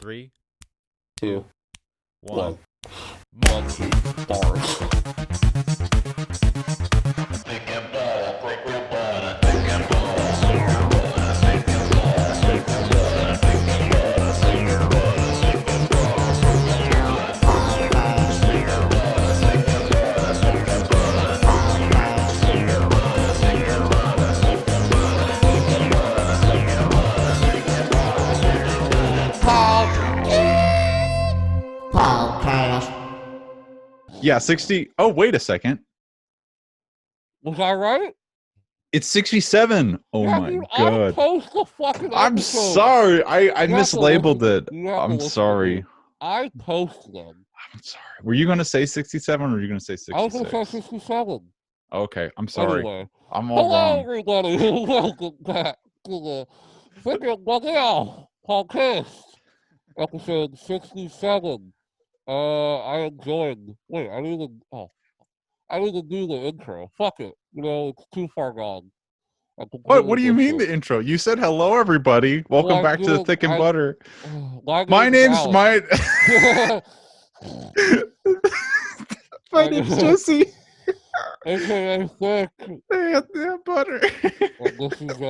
Three, Two, two, one. one. Monkey bars. Yeah, 60. Oh, wait a second. Was I right? It's 67. Oh yeah, my dude, I god. post the fucking I'm episodes. sorry. I You have to mislabeled listen- it. you have to I'm listen to sorry. me. I post them. I'm sorry. Were you going to say 67 or were you going to say I was 66? going to say 67. Okay, I'm sorry. Anyway. I'm all Hello, wrong. everybody. Welcome back to the Freaking Bugging podcast, episode 67. I enjoyed. Wait, I need to do the intro. Fuck it. It's too far gone. What do you mean the intro? You said hello, everybody. Welcome Well, back to the Thick and Butter. My name's Alex. My name's Jesse. AKA Thicc. Yeah, Butter. And this is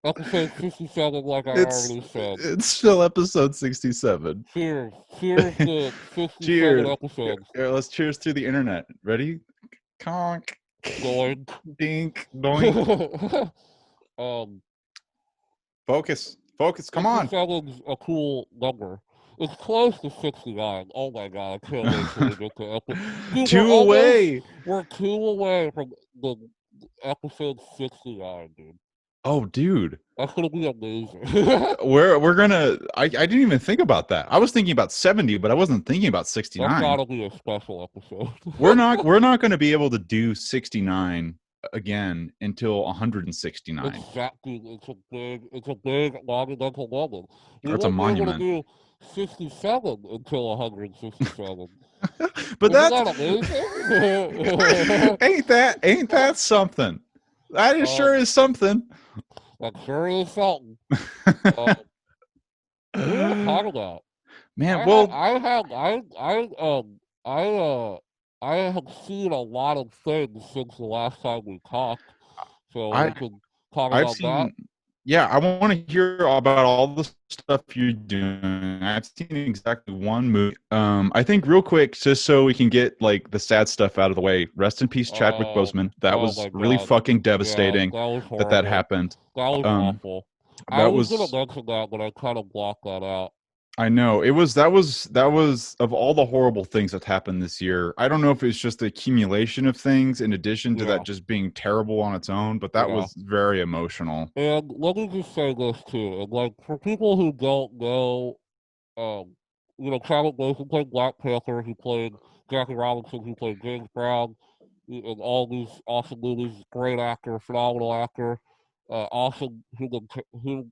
episode 67, like I already said. It's still episode 67. Cheers. Cheers to 67 Cheers. episodes. Here, let's cheers through the internet. Ready? Conk. Doink. Dink. Doink. Focus. Come on. 67's a cool number. It's close to 69. Oh my god, I can't wait till we get to episode. Two away. We're 2 away from the episode 69, dude. Oh, dude. That's gonna be amazing. we're gonna. I didn't even think about that. I was thinking about 70, but I wasn't thinking about 69. That's gotta be a special episode. we're not going to be able to do 69 again until 169. Exactly. It's a big monumental moment. That's a monument. We won't be able to do 67 until 167. But that amazing? ain't that something? That sure is something. That sure is something. What are we talking about? Man, I have seen a lot of things since the last time we talked, so we can talk about that. Yeah, I want to hear about all the stuff you're doing. I've seen exactly one movie. I think real quick, just so we can get like the sad stuff out of the way. Rest in peace, Chadwick Boseman. That was really fucking devastating. Yeah, that happened. That was awful. I was gonna mention that, but I kind of blocked that out. I know that was of all the horrible things that happened this year. I don't know if it's just the accumulation of things in addition to that just being terrible on its own, but that was very emotional. And let me just say this too, and like for people who don't know, Chadwick Boseman played Black Panther. He played Jackie Robinson. He played James Brown in all these awesome movies. Great actor, phenomenal actor, awesome human being.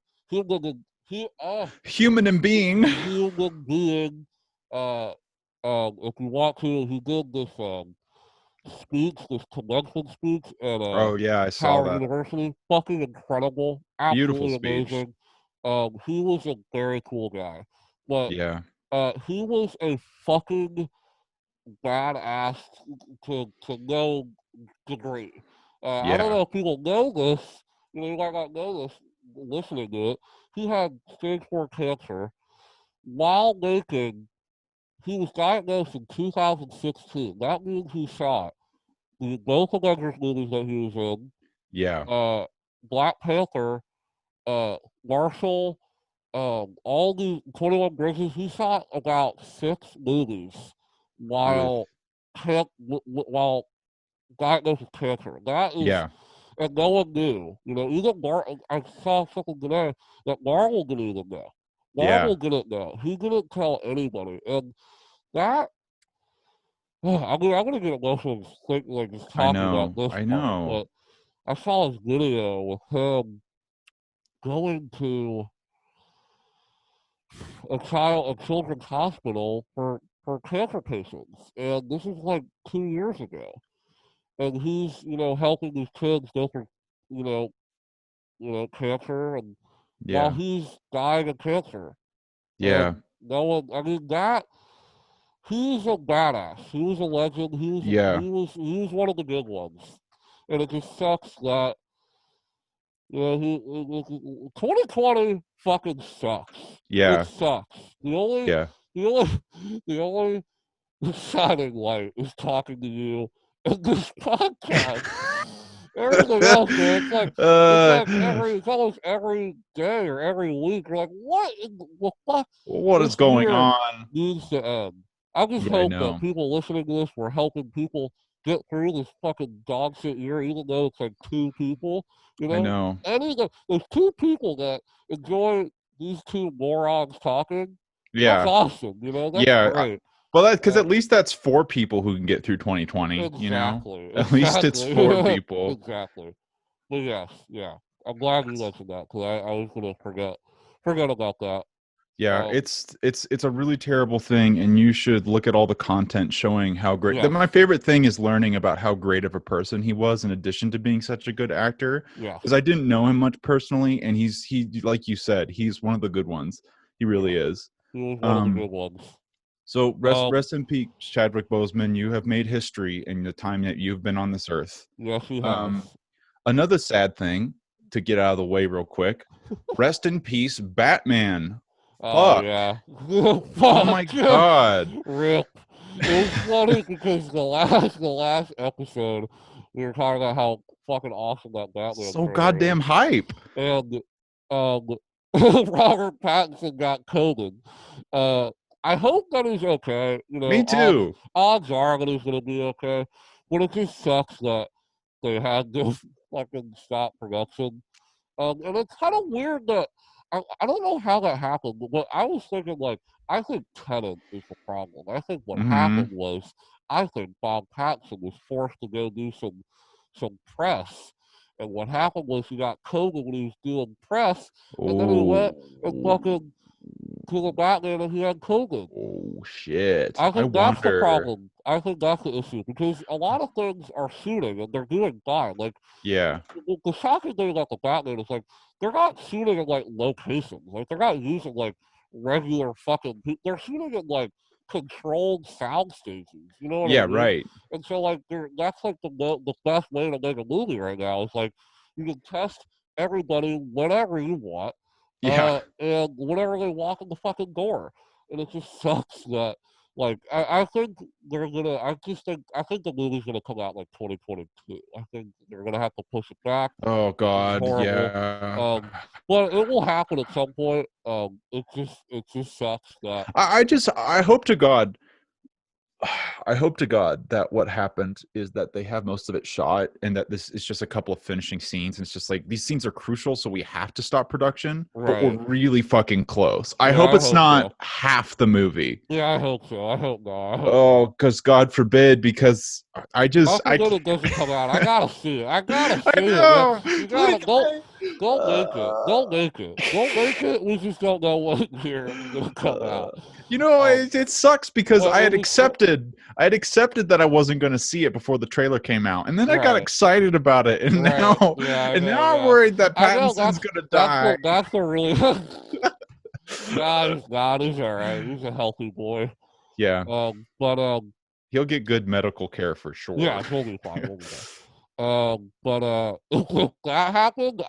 If you want to, he did this speech, this commencement speech at I saw Howard that. University. Fucking incredible, absolutely amazing. He was a very cool guy, but he was a fucking badass to no degree. I don't know if people know this. You might not know this listening to it. He had stage 4 cancer. While making, he was diagnosed in 2016. That means he shot both Avengers movies that he was in. Yeah. Black Panther, Marshall, all the 21 Bridges. He shot about 6 movies while diagnosed with cancer. That is, and no one knew. Even I saw something today that Marvel didn't even know. Marvel didn't know. He didn't tell anybody, and that. I'm gonna get emotional just talking about this. I know. But I saw his video with him going to a children's hospital for cancer patients, and this is like 2 years ago. And he's, helping these kids go through, cancer, and while he's dying of cancer, Yeah. No one. I mean that. He's a badass. He was a legend. He was one of the good ones. And it just sucks that 2020 fucking sucks. It Yeah. sucks. Yeah. The only the only shining light is talking to you in this podcast. Everything else, man, it's almost every day or every week. You're like, what in the fuck? What is This going year on? needs to end. I just Yeah, I hope that know. people listening to this were helping people get through this fucking dog shit year, even though it's like 2 people. You I know, know. there's 2 people that enjoy these 2 morons talking. That's Yeah. awesome. You know, that's Yeah. great. Well, because at least that's 4 people who can get through 2020, you know? Exactly. At least it's 4 people. Exactly. But yes, yeah. I'm glad you mentioned that because I was gonna forget about that. Yeah, it's a really terrible thing, and you should look at all the content showing how great. Yes. My favorite thing is learning about how great of a person he was, in addition to being such a good actor. Yeah. Because I didn't know him much personally, and he like you said, he's one of the good ones. He really is. He was one of the good ones. So rest in peace, Chadwick Boseman. You have made history in the time that you've been on this earth. Yes, he has. Another sad thing to get out of the way real quick. Rest in peace, Batman. Oh Fuck. yeah. Oh my god. Rip. It was funny because the last episode we were talking about how fucking awesome that Batman So trailer goddamn is. hype. And Robert Pattinson got COVID. I hope that he's okay. You know, Me too. odds are that he's gonna be okay. But it just sucks that they had to fucking stop production. And it's kind of weird that I don't know how that happened, but I was thinking like I think Tenet is the problem. I think what happened was I think Bob Pattinson was forced to go do some press. And what happened was he got COVID when he was doing press, and then he went and fucking to the Batman and he had COVID. Oh shit. I think that's the problem. I think that's the issue because a lot of things are shooting and they're doing fine. Like, yeah, the shocking thing about the Batman is like they're not shooting in like locations. Like they're not using like regular fucking. They're shooting in like controlled sound stations. You know what I mean? right. And so like that's like the best way to make a movie right now is like you can test everybody whenever you want. Yeah. And whenever they walk in the fucking door. And it just sucks that, like, I think they're gonna, I think the movie's gonna come out like 2022. I think they're gonna have to push it back. Oh god, yeah. But it will happen at some point. It just sucks that. I hope to God I hope to God that what happened is that they have most of it shot and that this is just a couple of finishing scenes. And it's just like these scenes are crucial, so we have to stop production, but we're really fucking close. I hope it's not half the movie. Yeah, I hope so. I hope not. Oh, because God forbid, because I it doesn't come out. I gotta see it. I gotta see it. You gotta don't make it. Don't make it. Don't make it. We just don't know what year it's gonna come out. You know, it sucks because I had accepted that I wasn't going to see it before the trailer came out, and then I got excited about it, and now I'm worried that Pattinson's going to die. That's the really. Nah, he's all right. He's a healthy boy. Yeah. But he'll get good medical care for sure. Yeah, he'll be fine. He'll be fine. But if that happened,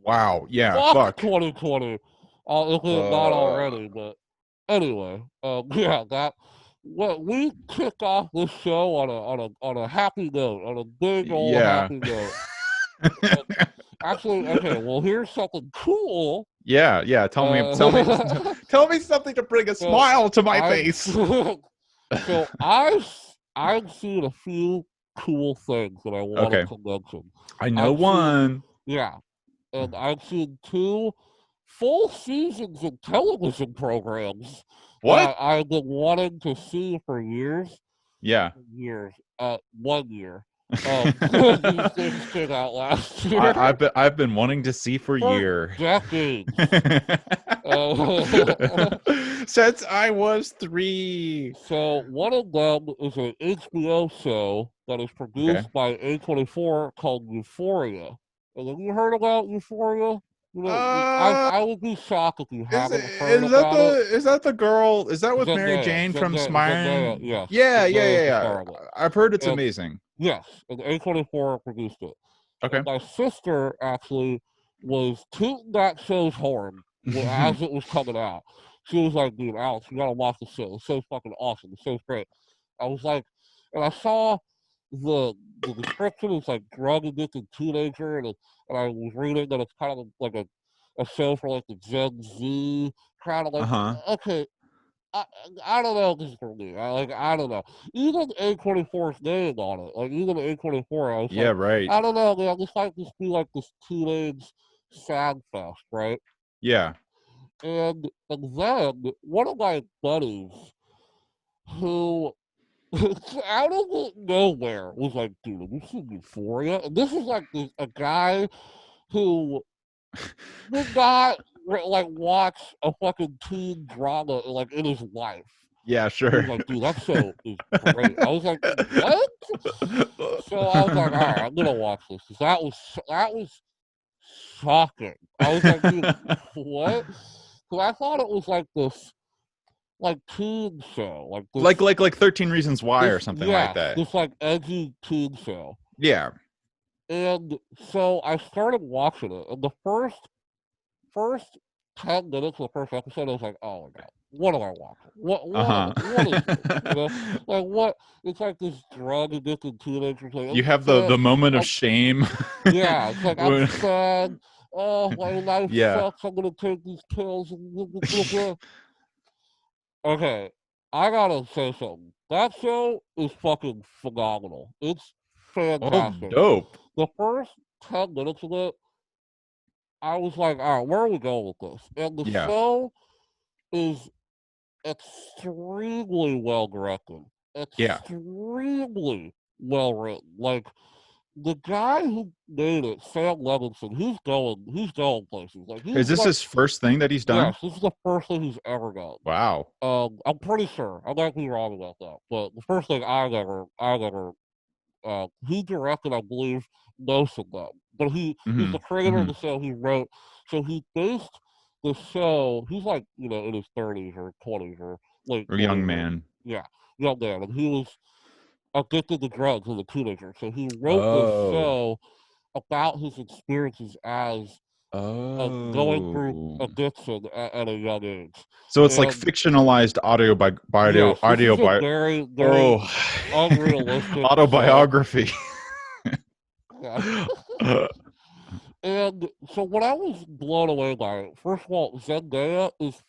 wow. Yeah. Fuck 2020. If it's not already, but anyway, yeah, that. Well, we kick off this show on a happy note, on a big old happy note. Actually, okay. Well, here's something cool. Yeah. Tell me something to bring a smile to my face. So I've seen a few cool things that I wanted to mention. I know one. Yeah, and I've seen 2 full seasons of television programs that I've been wanting to see for years. Yeah. Years. 1 year. These things came out last year. I've been wanting to see for years. Decades. Since I was 3. So one of them is an HBO show that is produced by A24 called Euphoria. Have you heard about Euphoria? You know, I would be shocked if you Is haven't heard about it. is that the girl? Is that with Mary Zendaya, Jane from Zendaya, Smiling? yes. Yeah, yeah, Zendaya yeah, is the yeah. star of it. I've heard it's And, amazing. yes, and A24 produced it. Okay. And my sister actually was tooting that show's horn as it was coming out. She was like, dude, Alex, you gotta watch the show. It's so fucking awesome. The show's great. I was like, and I saw the description. It's like drug addicted teenager, and I was reading that it's kind of like a show for like the Gen Z kind of like, okay, I don't know if this is for me. I don't know. Even A24's name on it, like even A24, I was Yeah, like, right. I don't know, man. This might just be like this teenage sad fest, right? Yeah. And then one of my buddies, who out of nowhere was like, dude, have you seen Euphoria? And this is like a guy who did not like watch a fucking teen drama like in his life. Yeah, He was sure. like, dude, that show is great. I was like, what? So I was like, all right, I'm gonna watch this. 'Cause that was shocking. I was like, dude, what? Because I thought it was like this like teen show, like this, like 13 Reasons Why this, or something like yeah, that. this like edgy teen show. Yeah. And so I started watching it, and the first 10 minutes of the first episode, I was like, oh my god, what am I watching? What is this? You know, like what? It's like this drug addicted teenager thing. You have the moment of shame. Yeah, it's like I'm sad. Oh, my life sucks. I'm gonna take these pills. Okay, I gotta say something. That show is fucking phenomenal. It's Oh, fantastic. dope. The first 10 minutes of it, I was like, all right, where are we going with this? And the show is extremely well directed, extremely well written. Like the guy who made it, Sam Levinson, he's going places. Like Is this his first thing that he's done? Yes, this is the first thing he's ever done. Wow. I'm pretty sure. I might be wrong about that, but the first thing I ever he directed, I believe, most of them. But he's the creator of the show. He wrote, so he based the show. He's like, you know, in his 30s or 20s or late. Or young man. Yeah, young man, and he was addicted to drugs as a teenager. So he wrote this show about his experiences as going through addiction at a young age. So it's like fictionalized audio very unrealistic autobiography. And so when I was blown away by it, first of all, Zendaya is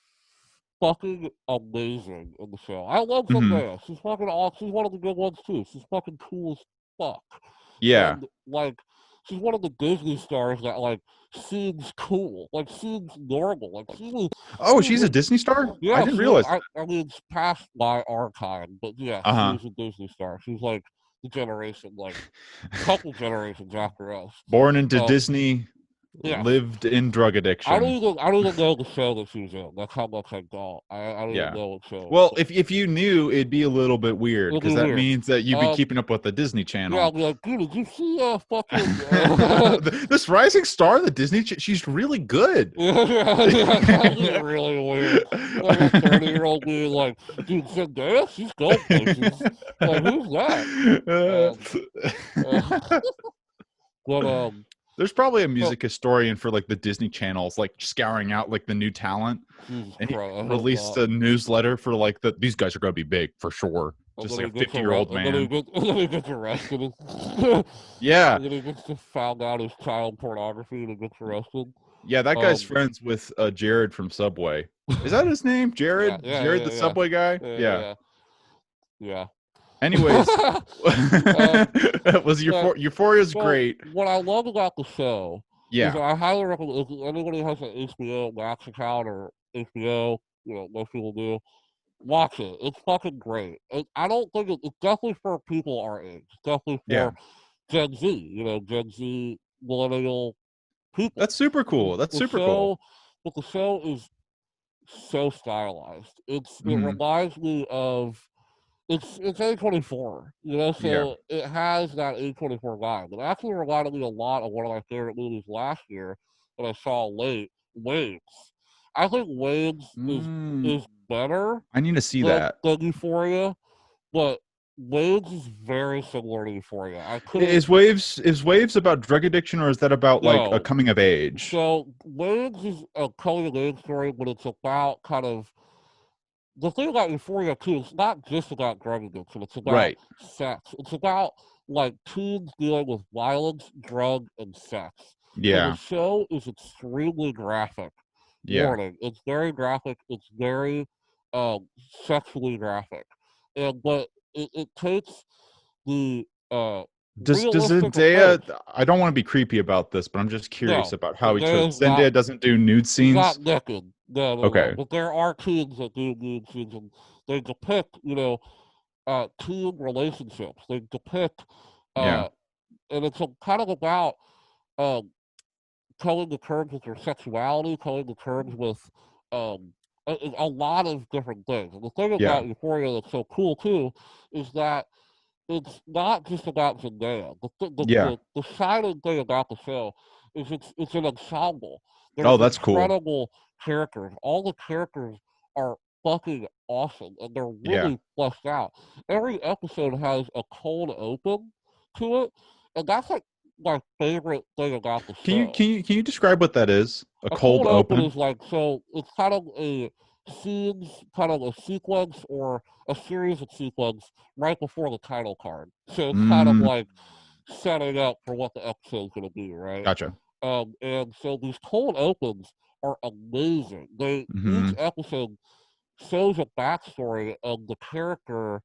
fucking amazing in the show. I love Zendaya. She's fucking awesome. She's one of the good ones too. She's fucking cool as fuck. Yeah. And like she's one of the Disney stars that like seems cool, like seems normal. Like she's a Disney star? Yeah, I didn't realize. I mean, it's past my archive, but yeah, she's a Disney star. She's like the generation, like a couple generations after us. Born into Disney, lived in drug addiction. I don't even know the show that she was in. That's how much I don't. I don't even know what show. Well, if you knew, it'd be a little bit weird because that means that you'd be keeping up with the Disney Channel. Yeah, I'll be like, dude, did you see fucking this rising star, the Disney? She's really good. Yeah, really weird. Like a 30-year-old being like, dude, Zendaya, she's going places. Like, who's that? But there's probably a music historian for like the Disney channels, like scouring out like the new talent. And he released a newsletter for like these guys are going to be big for sure. Just like a 50-year-old man. And then he gets arrested. Yeah. And then he gets found out as child pornography and he gets arrested. Yeah, that guy's friends with Jared from Subway. Is that his name? Jared? Jared, the Subway guy? Yeah. Anyways, Euphoria's great. What I love about the show, is I highly recommend if anybody has an HBO Max account or HBO, you know, most people do, watch it. It's fucking great. I don't think it's definitely for people our age. It's definitely for Gen Z, you know, Gen Z millennial people. That's super cool. That's super cool. But the show is so stylized. It reminds me of. It's A24, you know, so it has that A24 vibe. It actually reminded me a lot of one of my favorite movies last year, and I saw Waves. I think Waves is better. I need to see that. Than Euphoria, but Waves is very similar to Euphoria. Is Waves about drug addiction, or is that about like a coming of age? So Waves is a coming of age story, but it's about kind of the thing about Euphoria too. It's not just about drug addiction. It's about sex. It's about like teens dealing with violence, drug, and sex. Yeah. So the show is extremely graphic. Yeah. Warning. It's very graphic. It's very sexually graphic. But it takes the does Zendaya? I don't want to be creepy about this, but I'm just curious about how he took. Zendaya doesn't do nude scenes. Not naked. No. But there are teens that do nude scenes, and they depict, teen relationships. They depict, and it's kind of about coming to terms with your sexuality, coming to terms with a lot of different things. And the thing about Euphoria that's so cool too is that it's not just about Zendaya. The shining thing about the show is it's an ensemble. There's that's incredible characters. All the characters are fucking awesome, and they're really fleshed out. Every episode has a cold open to it, and that's like my favorite thing about the show. Can you describe what that is? A cold open is like, so it's kind of a scenes, kind of a sequence or a series of sequence right before the title card. So it's kind of like setting up for what the episode's going to be, right? Gotcha. And so these cold opens are amazing. Each episode shows a backstory of the character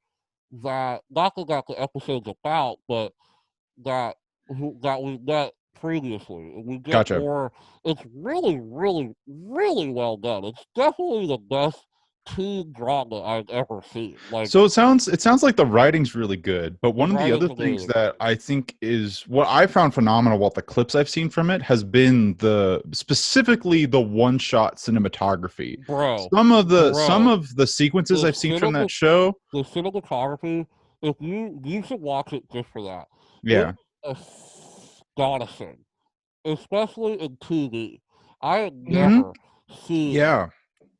that not that the episode's about, but that we met previously. We get more. It's really, really, really well done. It's definitely the best teen drama I've ever seen. So it sounds like the writing's really good, but one of the other things that I think is what I found phenomenal about the clips I've seen from it has been specifically the one-shot cinematography. Some of the sequences I've seen from that show, the cinematography, if you should watch it just for that. Yeah. It's astonishing, especially in TV. I have never seen.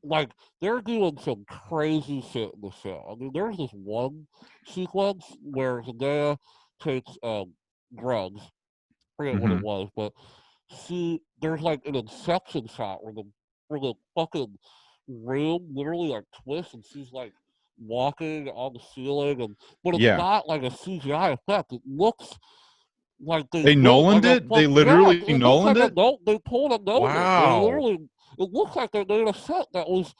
Like, they're doing some crazy shit in the show. I mean, there's this one sequence where Zendaya takes drugs. I forget what it was, but there's like an inception shot where the fucking room literally like twists, and she's like walking on the ceiling, but it's not like a CGI effect. It looks like they Nolaned it. They literally Nolaned it. They pulled a Nolan. Wow. It looks like they made a set that was,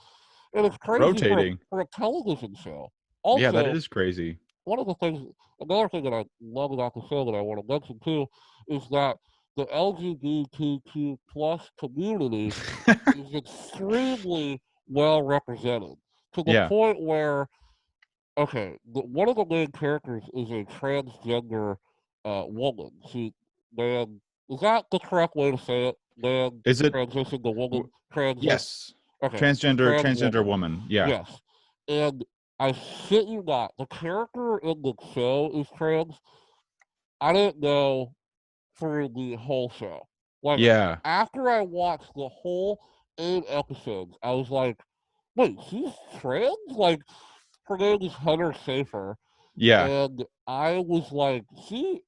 and it's crazy rotating for a television show. Also, that is crazy. Another thing that I love about the show that I want to mention too is that the LGBTQ plus community is extremely well represented to the point where, one of the main characters is a transgender woman. Is that the correct way to say it? Man, is it transition to woman? Yes. Okay. Transgender woman. Yeah. Yes. And I shit you not, the character in the show is trans. I didn't know through the whole show. After I watched the whole 8 episodes, I was like, wait, she's trans? Like, her name is Hunter Schafer. Yeah. And I was like, she's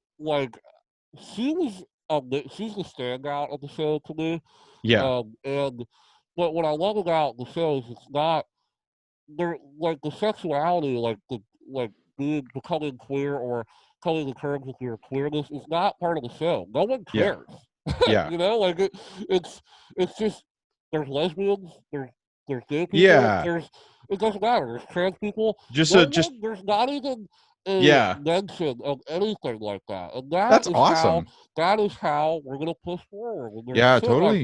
the standout of the show to me. Yeah. But what I love about the show is it's not there, like the sexuality, being becoming queer or coming to terms with your queerness is not part of the show. No one cares. Yeah. It's just there's lesbians, there's gay people, it doesn't matter. There's trans people. There's not even a mention of anything like that, and that's awesome. That is how we're gonna push forward. When there's totally.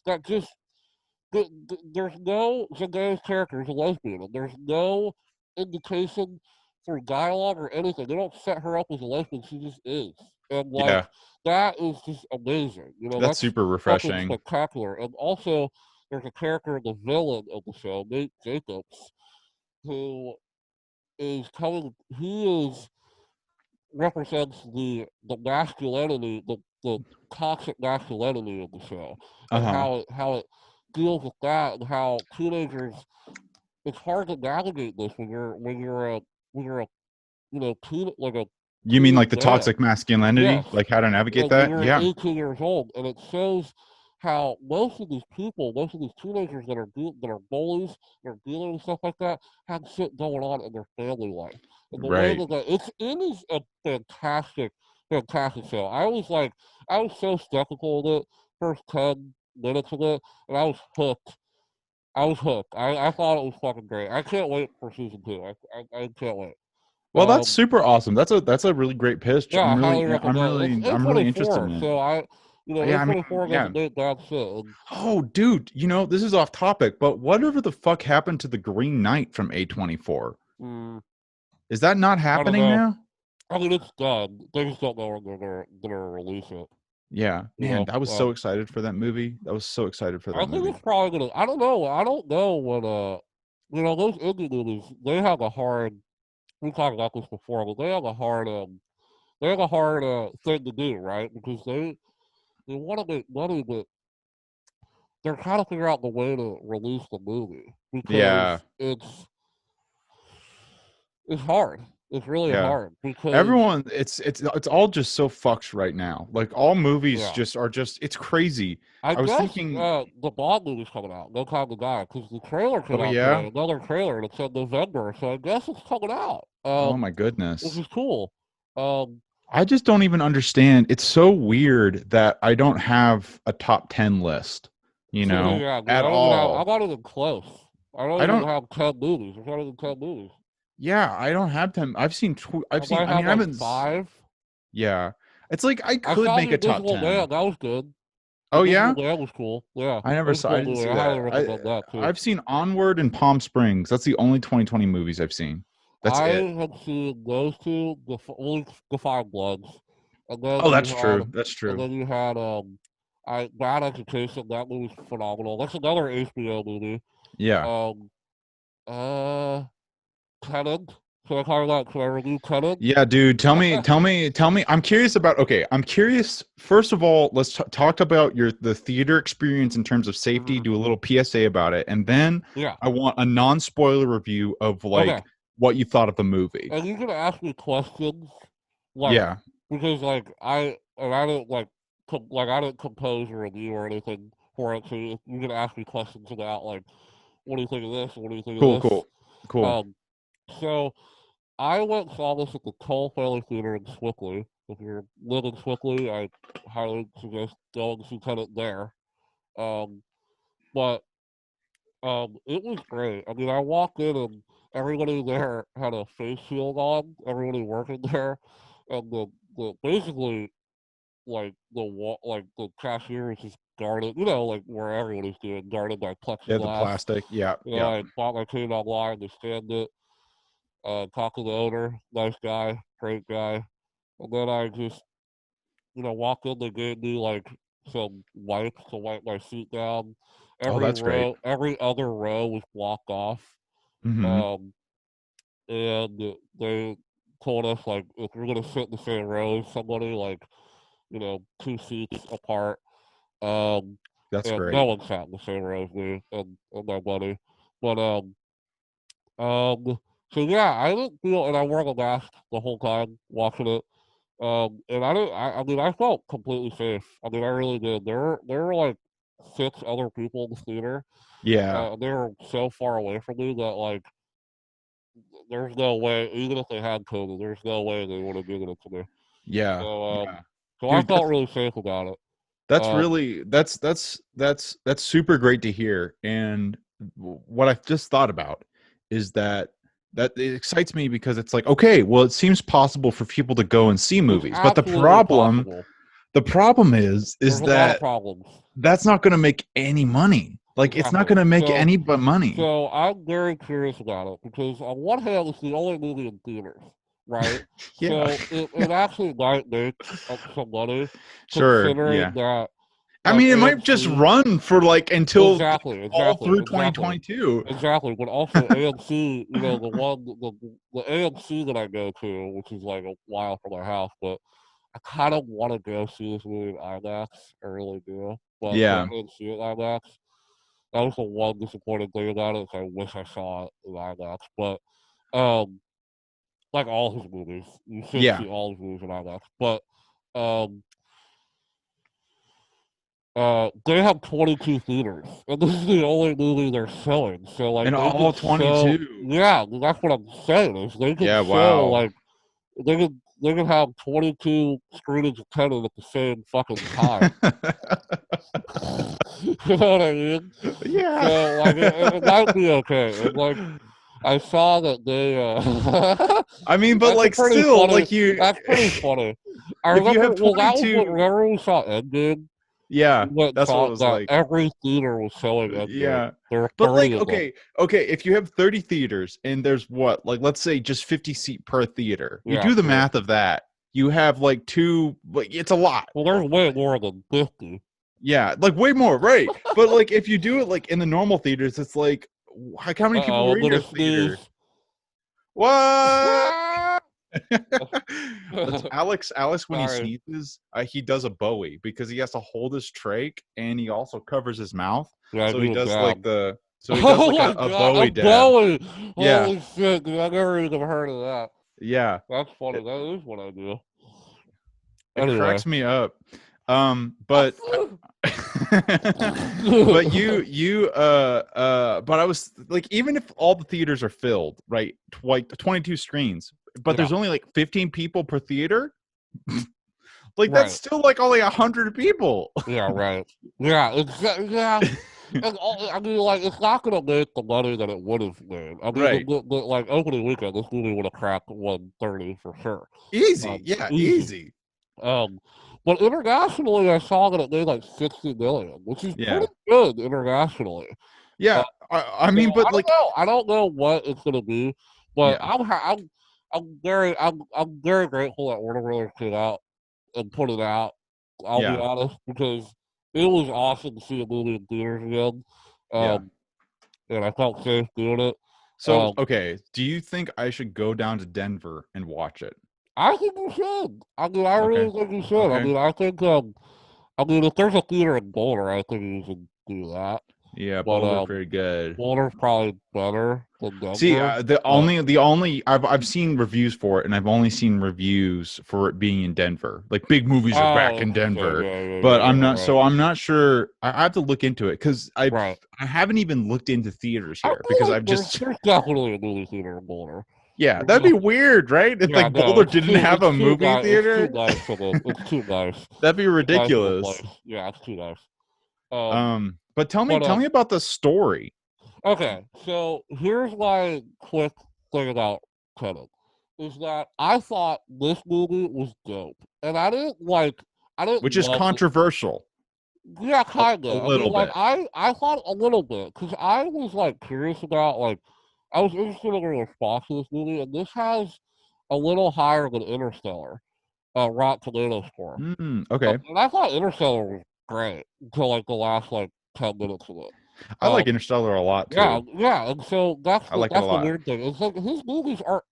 Like this, there's no Zendaya's character is a lesbian, and there's no indication for dialogue or anything. They don't set her up as a lesbian; she just is, and that is just amazing. That's super refreshing, spectacular. And also, there's a character, the villain of the show, Nate Jacobs, who represents the masculinity, the toxic masculinity of the show and how it deals with that and how teenagers. It's hard to navigate this when you're a teen, like a. You mean like the toxic masculinity, like how to navigate that? When you're 18 years old, and it shows how most of these teenagers that are bullies, that are dealers and stuff like that, have shit going on in their family life. And the way that it is a fantastic show. I was so skeptical of it first 10 minutes of it, and I was hooked. I thought it was fucking great. I can't wait for season 2. I can't wait. Well, that's super awesome. That's a really great pitch. Yeah, I'm really interested in it. So A24 doesn't make bad shit. Oh, dude, this is off topic, but whatever the fuck happened to the Green Knight from A24? Is that not happening now? I mean, it's done. They just don't know when they're gonna release it. Yeah, man, I was so excited for that movie. I was so excited for that movie. I think it's probably gonna. I don't know when. Those indie movies, they have a hard. We talked about this before, but they have a hard. Thing to do, right? Because they want to make money, but they're trying to figure out the way to release the movie because it's hard. It's really hard because everyone, it's all just so fucked right now. Like all movies it's crazy. I was thinking the Bond movie's coming out. No Time to Die, because the trailer came out today, another trailer, and it said November, so I guess it's coming out. Oh my goodness, which is cool. I just don't even understand. It's so weird that I don't have a top 10 list. At all. I'm not even close. I don't have 10 movies. There's not even 10 movies. Yeah, I don't have 10. I haven't 5. Yeah. It's like I could make a top 10. Man, that was good. Oh yeah? That was cool. Yeah. I never saw that. I've seen Onward and Palm Springs. That's the only 2020 movies I've seen. That's it. I have seen those two, only the Five Bloods. And then that's true. That's true. And then you had Bad Education. That movie's phenomenal. That's another HBO movie. Yeah. Tenet. Can I review Tenet? Yeah, dude. Tell me. I'm curious about. Okay, I'm curious. First of all, let's talk about the theater experience in terms of safety. Do a little PSA about it, and then I want a non-spoiler review of what you thought of the movie. And you can ask me questions. Because I didn't compose a review or anything for it, so you can ask me questions about what do you think of this? What do you think of this? Cool. So I went and saw this at the Toll Family Theater in Sewickley. If you live in Sewickley, I highly suggest going to see Tenet there. But it was great. I mean, I walked in and everybody there had a face shield on. Everybody working there, and basically the cashier is just guarded. Where everybody's doing, guarded by plexiglass. Yeah, the plastic. Yeah. I bought my ticket online. They scanned it. Talked to the owner, nice guy, great guy. And then I just, walked in. They gave me some wipes to wipe my seat down. Great. Every other row was blocked off. Mm-hmm. And they told us if we're gonna sit in the same row as somebody, 2 seats apart. That's great. No one sat in the same row as me and my buddy. But so yeah, I didn't feel, and I wore a mask the whole time watching it. And I felt completely safe. I mean, I really did. There were 6 other people in the theater. Yeah. They were so far away from me that there's no way, even if they had COVID, there's no way they would have given it to me. Yeah. So Dude, I felt really safe about it. That's really that's super great to hear. And what I just thought about is that it excites me because it's okay, well, it seems possible for people to go and see movies, but the problem is that that's not going to make any money. It's not going to make any but money. So I'm very curious about it because on one hand, it's the only movie in theaters, right? Yeah. So it actually might make some money. Sure. Considering that. I mean, it might just run for until all through 2022. Exactly, but also AMC, the AMC that I go to, which is a while from my house, but I kind of want to go see this movie in IMAX. I really do. But I didn't see it in IMAX. That was the one disappointing thing about it. I wish I saw it in IMAX. But, like all his movies, you should see all his movies in IMAX. But, they have 22 theaters, and this is the only movie they're showing. So, like, and they all could show, 22. yeah, that's what I'm saying. Is they could show like they could have 22 screenings of Tenet at the same fucking time. You know what I mean? Yeah. So, like, it might be okay. And, like, I saw that they. I mean, but like, still, funny. like you. That's pretty funny. I If remember. you have 22, that was whenever we saw Endgame. Yeah, that's what it was like. Every theater was showing Endgame. Yeah, there were but like, okay, if you have 30 theaters and there's what, like, let's say just 50 seat per theater. You do the math of that. You have like two. Like, it's a lot. Well, there's way more than 50. Yeah, like way more, right? But like, if you do it like in the normal theaters, it's like, how many people were in your theater? What? That's Alex when he sneezes, he does a Bowie because he has to hold his trach and he also covers his mouth. Yeah, so he does like a Bowie dab. Bowie. Yeah. Holy shit, dude, I never even heard of that. Yeah. That's funny. That is what I do. It cracks me up. But but but I was like, even if all the theaters are filled, right? Like 22 screens, but there's only like 15 people per theater. Like, that's still like only 100 people. Yeah, right. Yeah, yeah. I mean, like, it's not gonna make the money that it would have made. I mean, like, opening weekend, this movie would have cracked 130 for sure. Easy, easy. But internationally, I saw that it made like 60 million, which is pretty good internationally. Yeah, I mean, but I don't know what it's gonna be, but I'm very grateful that Warner Brothers put it out and put it out. I'll be honest, because it was awesome to see a movie in theaters again. And I felt safe doing it. So, okay, do you think I should go down to Denver and watch it? I think you should. I mean, I really think you should. I mean, I think, if there's a theater in Boulder, I think you should do that. Yeah, Boulder's pretty good. Boulder's probably better than Denver. See, the only I've seen reviews for it, and I've only seen reviews for it being in Denver. Like, big movies are back in Denver, but I'm not. So I'm not sure. I have to look into it because I haven't even looked into theaters here because there's definitely a movie theater in Boulder. Yeah, that'd be weird, right? If Boulder didn't have a movie theater. It's too nice. That'd be ridiculous. Yeah, it's too nice. But tell me about the story. Okay, so here's my quick thing about Tenet. Is that I thought this movie was dope. And I didn't Which is controversial. Yeah, kind of. A little bit. I thought a little bit, because I was, like, curious about, like, I was interested in the response to this movie, and this has a little higher than Interstellar, Rotten Tomatoes score. Okay. And I thought Interstellar was great until, like, the last, like, 10 minutes of it. I like Interstellar a lot, too. Yeah, and so that's the weird thing. It's like, his movies aren't,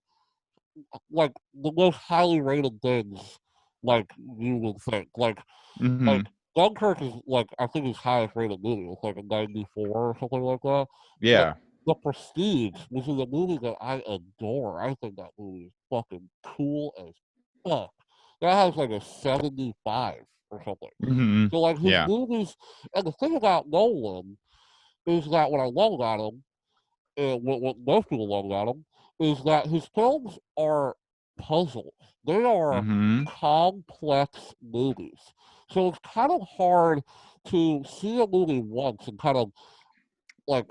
like, the most highly rated things, like, you would think. Like, Dunkirk is, like, I think his highest rated movie. It's like a 94 or something like that. Yeah. The Prestige, which is a movie that I adore. I think that movie is fucking cool as fuck. That has like a 75 or something. So, like, his movies, and the thing about Nolan is that what I love about him, and what most people love about him, is that his films are puzzles. They are complex movies. So it's kind of hard to see a movie once and kind of like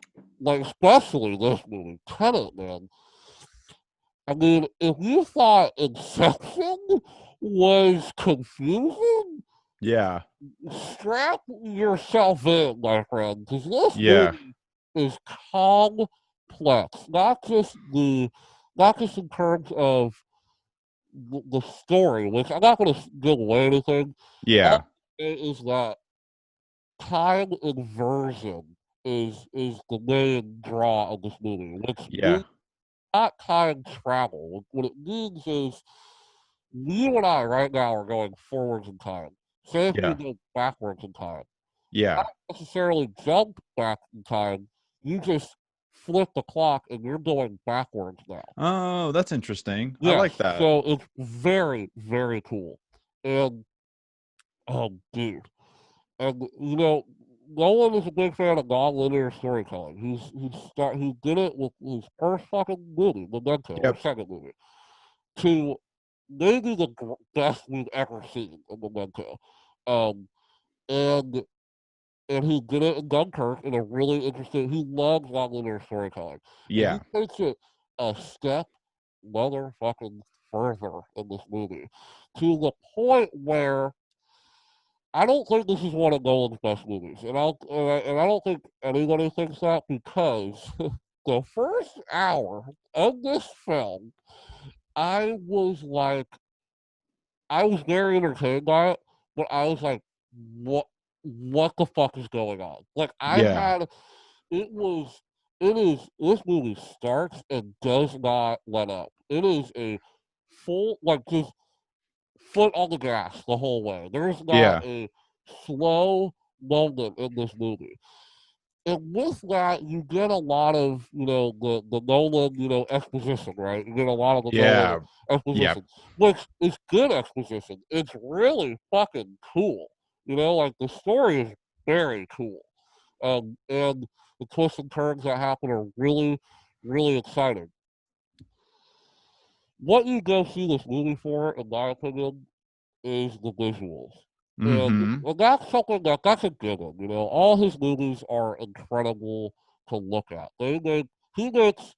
especially this movie, Tenet, man. I mean, if you thought Inception was confusing, strap yourself in, my friend, because this movie is complex. Not just in terms of the story, which I'm not going to give away anything. Yeah, is that time inversion is the main draw of this movie, which means not time travel. What it means is you and I right now are going forwards in time. Say if we Yeah. go backwards in time. Yeah. Not necessarily jump back in time. You just flip the clock and you're going backwards now. Oh, that's interesting. I Yes, like that. so it's very, very cool. And oh, dude, and Nolan is a big fan of non-linear storytelling. He did it with his first fucking movie, Memento, or Yep. second movie, to maybe the best we've ever seen in Memento. Um, and and he did it in Dunkirk in a really interesting. He loves non-linear storytelling, and he Yeah. takes it a step motherfucking further in this movie, to the point where I don't think this is one of Nolan's best movies, and I don't think anybody thinks that, because the first hour of this film, I was like, I was very entertained by it, but I was like, what the fuck is going on? Like, Yeah. it was, this movie starts and does not let up. It is a full, like, just foot on the gas the whole way. There's not Yeah. a slow moment in this movie. And with that, you get a lot of, the Nolan, exposition, right? You get a lot of the Nolan Yeah. Yep. exposition, which is good exposition. It's really fucking cool. Like, the story is very cool. And the twists and turns that happen are really, really exciting. What you go see this movie for, in my opinion, is the visuals. And Mm-hmm. that's something that's a given. All his movies are incredible to look at. He makes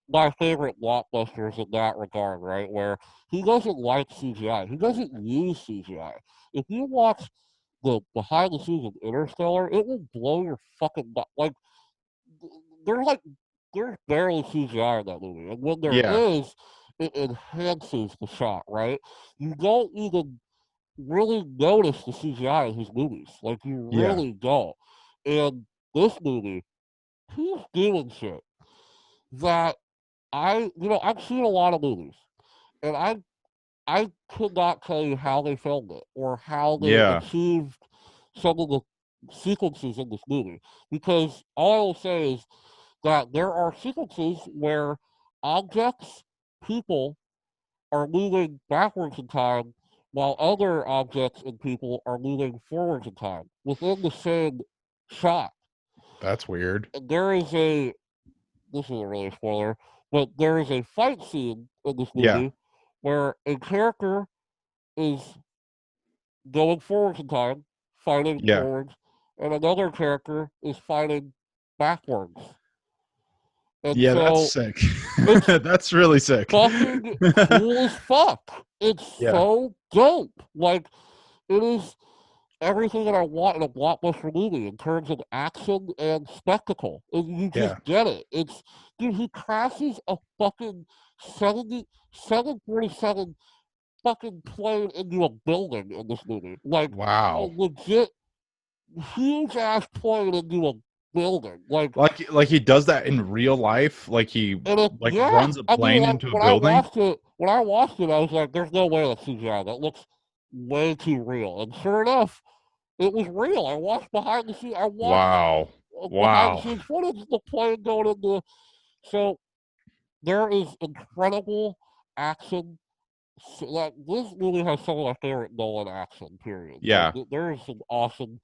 my favorite blockbusters in that regard, right? Where he doesn't like CGI. He doesn't use CGI. If you watch the behind the scenes of Interstellar, it will blow your fucking like there's like there's barely CGI in that movie. And when there Yeah. is, it enhances the shot, right? You don't even really notice the CGI in his movies. Like, you Yeah. really don't. And this movie, he's doing shit that I've seen a lot of movies, and I could not tell you how they filmed it or how they Yeah. achieved some of the sequences in this movie. Because all I will say is that there are sequences where objects, people, are moving backwards in time, while other objects and people are moving forwards in time within the same shot. That's weird. And this isn't really a spoiler, but there is a fight scene in this Yeah. movie where a character is going forwards in time, fighting Yeah. forwards, and another character is fighting backwards. And Yeah, that's so sick. it's That's really sick. fucking cool as fuck. It's Yeah. so dope. Like, it is everything that I want in a blockbuster movie in terms of action and spectacle. And you just Yeah. get it. Dude, he crashes a fucking 747 fucking plane into a building in this movie. Like, a Wow. legit huge ass plane into a building. Like he does that in real life? Like he like Yeah. runs a I mean, plane into a building? when I watched it, I was like, there's no way that's CGI. That looks way too real. And sure enough, it was real. I watched behind the scenes. I watched Wow. behind the Wow. scenes footage of the plane going into. So there is incredible action. So, like, this movie has some of my favorite Nolan action. Period. Like, Yeah. there is some awesome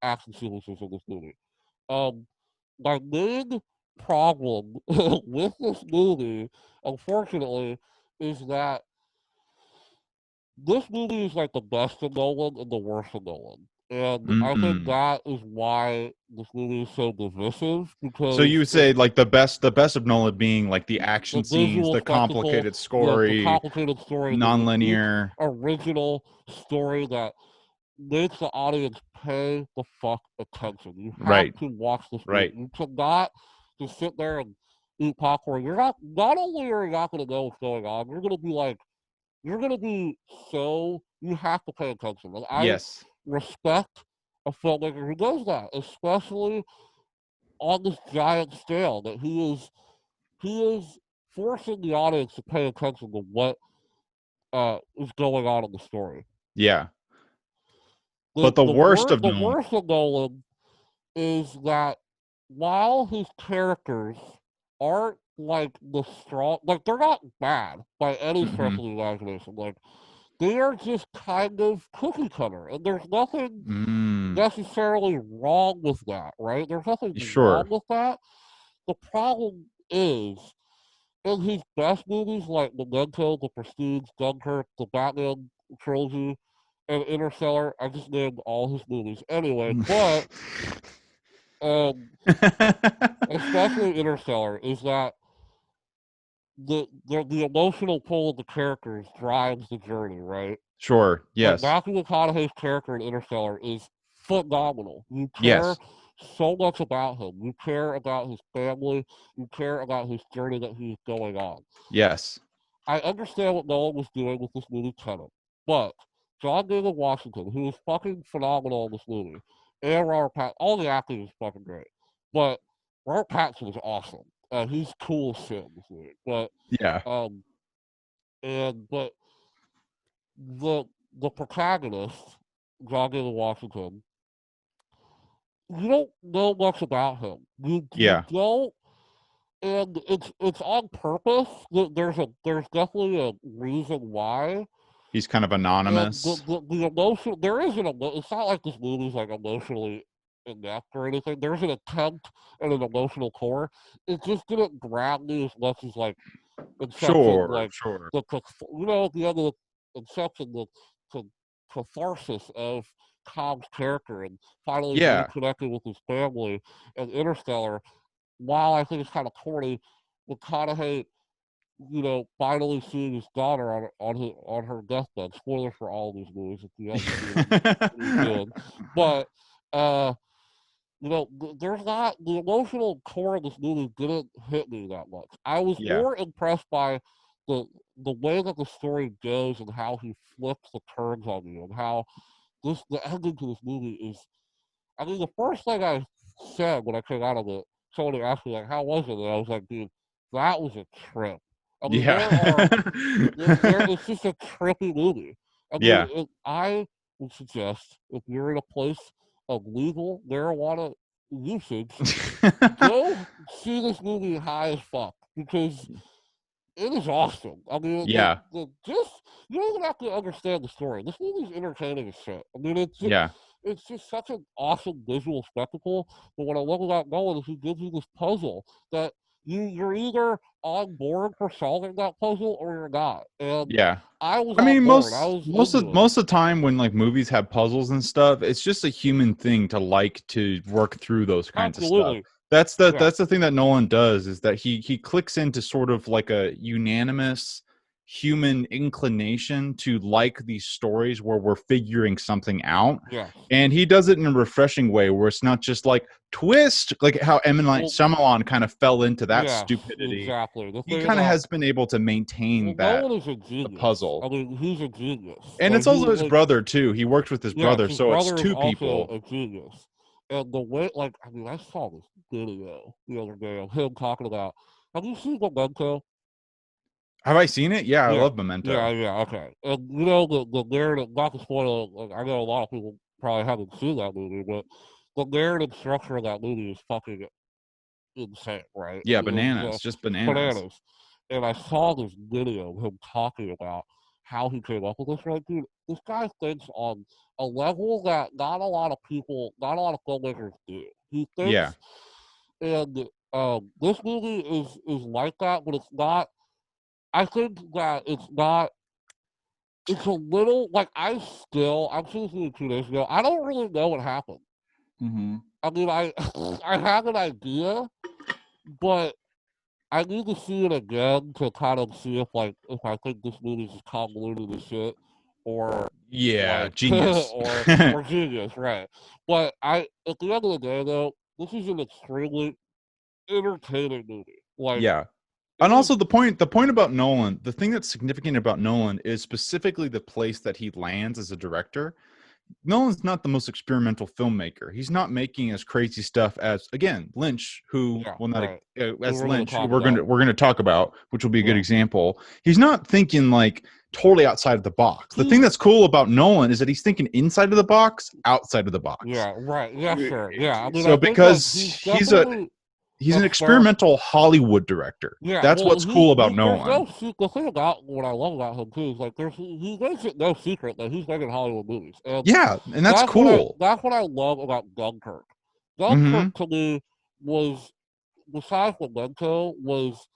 action sequences in this movie. Um, my main problem with this movie, unfortunately, is that this movie is like the best of Nolan and the worst of Nolan. And I think Mm. that is why this movie is so divisive, So you because would say like the best of Nolan being like the the action scenes, visual the spectacle, complicated the story, complicated story, the unique, non-linear. original story that makes the audience pay the fuck attention. You have Right. to watch this movie. Right. You cannot just sit there and eat popcorn. Not only are you not gonna know what's going on, you're gonna be so you have to pay attention. And I Yes. respect a filmmaker who does that, especially on this giant scale, that he is forcing the audience to pay attention to what is going on in the story. Yeah. But the worst of Nolan is that while his characters aren't like the strong, like they're not bad by any stretch of the imagination. Like they are just kind of cookie cutter, and there's nothing necessarily wrong with that, right? There's nothing wrong with that. The problem is in his best movies like Memento, The Prestige, Dunkirk, the Batman trilogy, and Interstellar. I just named all his movies anyway, but especially Interstellar is that the emotional pull of the characters drives the journey, right? Sure. Yes. Like Matthew McConaughey's character in Interstellar is phenomenal. You care so much about him. You care about his family. You care about his journey that he's going on. Yes. I understand what Nolan was doing with this movie Tenet, but John David Washington, who is fucking phenomenal in this movie, and Robert Pattinson, all the acting is fucking great, but Robert Pattinson is awesome. He's cool as shit in this movie, but but the protagonist, John David Washington, you don't know much about him. You don't, and it's on purpose. There's definitely a reason why. He's kind of anonymous. The emotion, there is an emotion. It's not like this movie's like emotionally inept or anything. There's an attempt at an emotional core. It just didn't grab me as much as like Inception. You know, at the end of Inception, the catharsis of Cobb's character and finally reconnecting with his family, and Interstellar, while I think it's kind of corny, McConaughey, you know, finally seeing his daughter on her deathbed. Spoiler for all these movies if you haven't seen it. But you know, there's not the emotional core of this movie didn't hit me that much. I was more impressed by the way that the story goes and how he flips the turns on you and how the ending to this movie is. I mean, the first thing I said when I came out of it, somebody asked me like, "How was it?" And I was like, "Dude, that was a trip." I mean, it's just a trippy movie. I mean, I would suggest if you're in a place of legal marijuana usage, go see this movie high as fuck because it is awesome. I mean, just you don't even have to understand the story. This movie's entertaining as shit. I mean, it's just such an awesome visual spectacle. But when I look at Nolan, he gives you this puzzle that you're either on board for solving that puzzle or you're not. And I mean, most of the time when like movies have puzzles and stuff, it's just a human thing to like to work through those kinds of stuff. That's the thing that Nolan does is that he clicks into sort of like a unanimous human inclination to like these stories where we're figuring something out. And he does it in a refreshing way where it's not just like twist, like how M. Night Shyamalan kind of fell into that stupidity. He kind of has been able to maintain that the puzzle. I mean, he's a genius. And it's also his brother too. He worked with his brother, so it's two people. A genius. And the way, like, I mean, I saw this video the other day of him talking about. Have you seen Memento? Have I seen it? Yeah, I love Memento. Yeah, okay. And you know the narrative, not to spoil, like, I know a lot of people probably haven't seen that movie, but the narrative structure of that movie is fucking insane, right? Yeah, bananas, just bananas. And I saw this video of him talking about how he came up with this. Right, dude, this guy thinks on a level that not a lot of filmmakers do. He thinks, and this movie is like that, but it's not. I think that it's not. It's a little like I'm seeing this movie 2 days ago. I don't really know what happened. I mean, I have an idea, but I need to see it again to kind of see if I think this movie is convoluted as shit or genius or genius, right? But at the end of the day, though, this is an extremely entertaining movie. And also the point about Nolan, the thing that's significant about Nolan is specifically the place that he lands as a director. Nolan's not the most experimental filmmaker. He's not making as crazy stuff as Lynch, who Lynch, who we're going to talk about, which will be a good example. He's not thinking like totally outside of the box. The thing that's cool about Nolan is that he's thinking inside of the box, outside of the box. Yeah, right. Yeah, sure. Yeah, I mean, so I think, because like, he's an experimental Hollywood director. Yeah, that's well, what's cool about Nolan. The thing about what I love about him too is like he makes it no secret that he's making Hollywood movies. And yeah, and that's cool. That's what I love about Dunkirk. Mm-hmm. To me was, besides Memento, was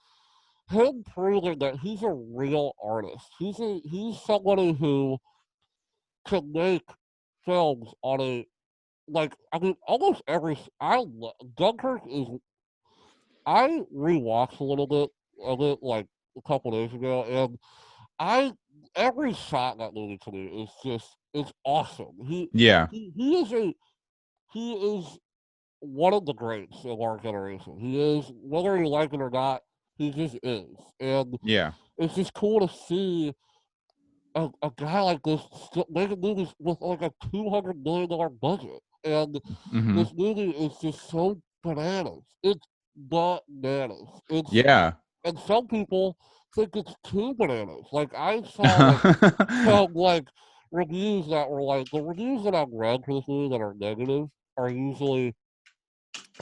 him proving that he's a real artist. He's somebody who can make films on a, like, I mean, almost every Dunkirk is. I rewatched a little bit of it like a couple days ago, and every shot in that movie to me it's awesome. He is one of the greats of our generation. He is, whether you like it or not, he just is. And yeah, it's just cool to see a guy like this making movies with like a $200 million budget. And mm-hmm. this movie is just so bananas. It's bananas. And some people think it's too bananas. Like, I saw some like reviews that were like, the reviews that I've read for this movie that are negative are usually,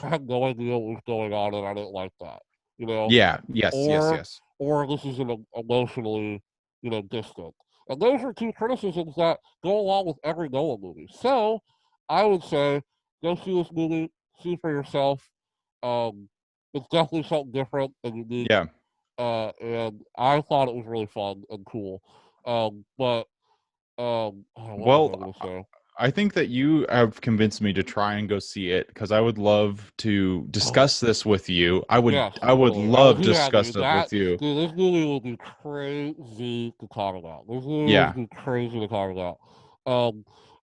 I had no idea what was going on and I didn't like that. You know? Yeah. Yes. Or this is an emotionally, distant. And those are two criticisms that go along with every Nolan movie. So I would say, go see this movie, see for yourself. It's definitely something different and unique. Yeah. And I thought it was really fun and cool. What was I going to say? I think that you have convinced me to try and go see it because I would love to discuss this with you. I would love to discuss it with you. Dude, this movie will be crazy to talk about. This movie will be crazy to talk about.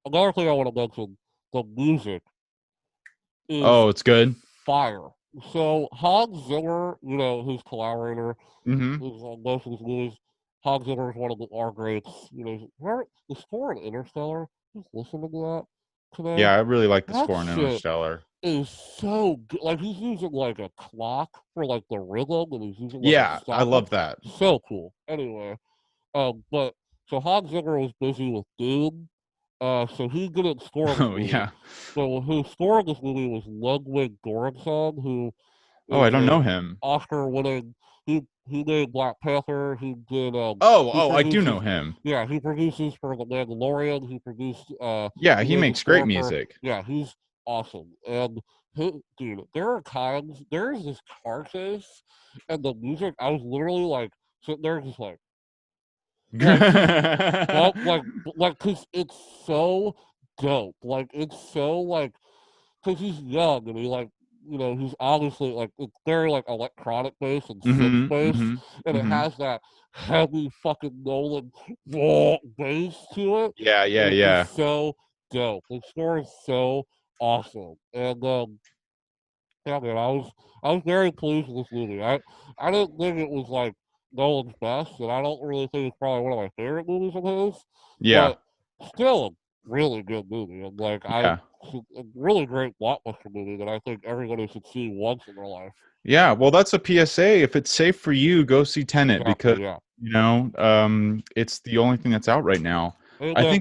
Another thing I want to mention, the music is it's good. Fire. So Hans Zimmer, his collaborator, who's on most of his movies, Hans Zimmer is one of our greats. The score in Interstellar, just listening to that today. Yeah, I really like the score in Interstellar. Is so good. Like, he's using like a clock for like the rhythm, and he's using I love that. So cool. Anyway, but so Hans Zimmer was busy with Dune. So he didn't score this movie. Yeah. So who scored this movie was Ludwig Göransson, who I don't know him. Oscar-winning. He made Black Panther. He did. I do know him. Yeah, he produces for The Mandalorian. He produced. He makes great music. Yeah, he's awesome. And dude, there's this car chase, and the music. I was literally like sitting there, just like. Cause it's so dope. Like, it's so like, cause he's young and he's obviously like, it's very like electronic based and synth based, and it has that heavy fucking Nolan bass to it. Yeah. It's so dope. The score is so awesome, and yeah, man, I was very pleased with this movie. I didn't think it was like Nolan's best, and I don't really think it's probably one of my favorite movies of his. Yeah. But still a really good movie. And a really great blockbuster movie that I think everybody should see once in their life. Yeah, well, that's a PSA. If it's safe for you, go see Tenet because it's the only thing that's out right now. I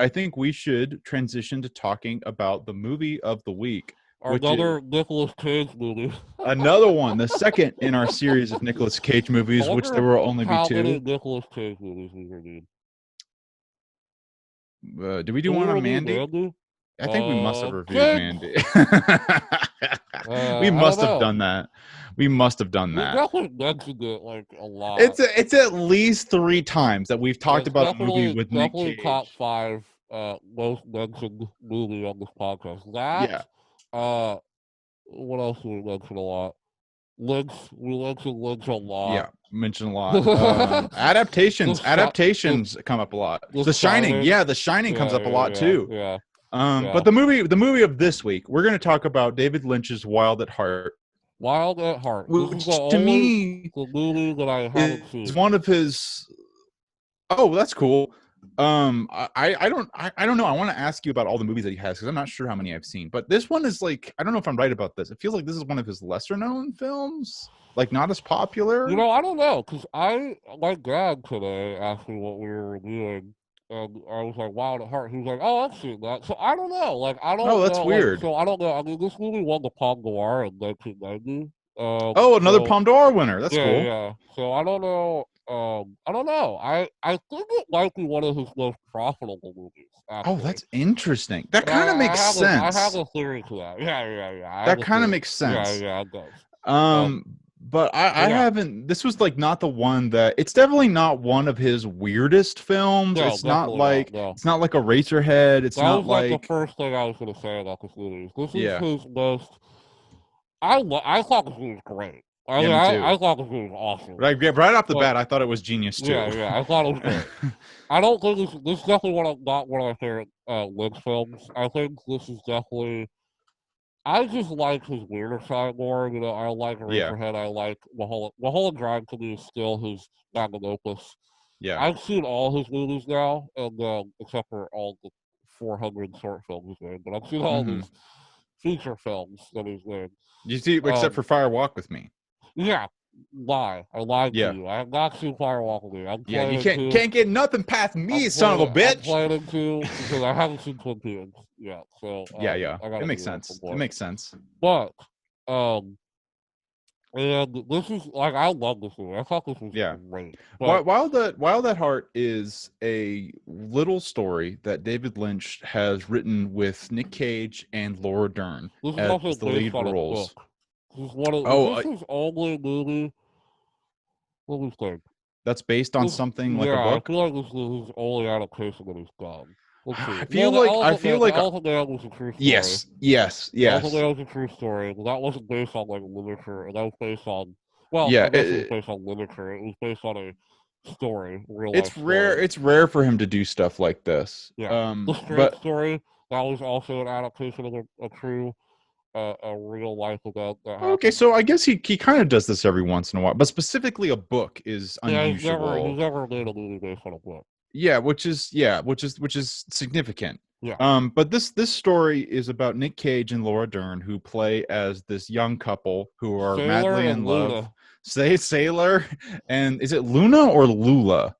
think we should transition to talking about the movie of the week. Another Nicolas Cage movie. Another one, the second in our series of Nicolas Cage movies, which there will only be 2. How many Nicolas Cage movies we reviewed? Did we do one on Mandy? I think we must have reviewed Mandy. We must have done that. We definitely mentioned it like a lot. It's at least 3 times that we've talked about a movie with Nick Cage. Definitely top 5 most mentioned movie on this podcast. That. What else do we mention a lot? Lynch. We mentioned Lynch a lot. Yeah, mentioned a lot. Adaptations come up a lot. The Shining. Yeah, The Shining comes up a lot too. Yeah. But the movie of this week, we're going to talk about David Lynch's Wild at Heart. Wild at Heart. Which to me, the movie that I haven't seen. It's one of his. Oh, that's cool. I don't know. I want to ask you about all the movies that he has because I'm not sure how many I've seen. But this one is like, I don't know if I'm right about this. It feels like this is one of his lesser known films, like not as popular. You know, I don't know because my dad today asked me what we were reviewing, and I was like, "Wild at Heart." He was like, "Oh, I've seen that." So I don't know. Like I Oh, don't that's know. Like weird. so I don't know. I mean, this movie won the Palme d'Or in 1990. Oh, another So Palme d'Or winner. That's yeah, cool. yeah. So I don't know. I don't know. I think it might be one of his most profitable movies. Oh, Actually, that's interesting. That and kind of makes I have sense. a theory to that. Yeah, yeah, yeah. I have That a kind of theory. makes Yeah, sense. yeah, it does. Um, but I Yeah. haven't. This was like not the one that. It's definitely not one of his weirdest films. No, It's not definitely not. like No. it's not like a Razorhead. It's That not was like the like first thing I was going to say about this movie. This is yeah. his most. I thought this movie was great. I Yeah, mean, me too. I thought this movie was awesome. Right, yeah, right off the But bat, I thought it was genius too. yeah, yeah, I thought it was great. I don't think this is definitely not one of my favorite Lynch films. I think this is definitely. I just like his weirder side more. You know, I like Yeah, Eraserhead. I like Mulholland Drive to me is still his magnum opus. yeah. I've seen all his movies now, and except for all the 400 short films he's made, but I've seen all Mm-hmm. these feature films that he's made. You see, except for Fire Walk with Me. Yeah, lie. I lied to Yeah, you. I have not seen Fire Walk with Me. I'm yeah. You planning to. can't get nothing past me, son of a I'm bitch. planning to because I haven't seen Twin Peaks yet, so Yeah, yeah. I It gotta makes do that sense. It before. makes sense. But um, and this is like I love this movie. I thought this was Yeah. great. But Wild at Heart is a little story that David Lynch has written with Nick Cage and Laura Dern this is as also the based lead on a roles. book. This is one of Oh, this is only movie. Let me think. that's based on This, something like a yeah, I book. feel like this is his only adaptation that he's done. Let's see. I Well, feel like The Elephant Man was a true story. yes, yes, The Elephant yes. Man was a true story, but that wasn't based on like literature, and that was based on. Well, Yeah, I guess it was based on literature. It was based on a story, real life it's rare. story. It's rare for him to do stuff like this. Yeah, the Straight But Story. That was also an adaptation of a true, a real life event that okay, happened. so I guess he kind of does this every once in a while, but specifically a book is Yeah, unusual. he's never made a movie based on a book. Yeah, which is significant. Yeah. But this story is about Nick Cage and Laura Dern who play as this young couple who are Sailor madly and in love. Luna. Say Sailor, and is it Luna or Lula?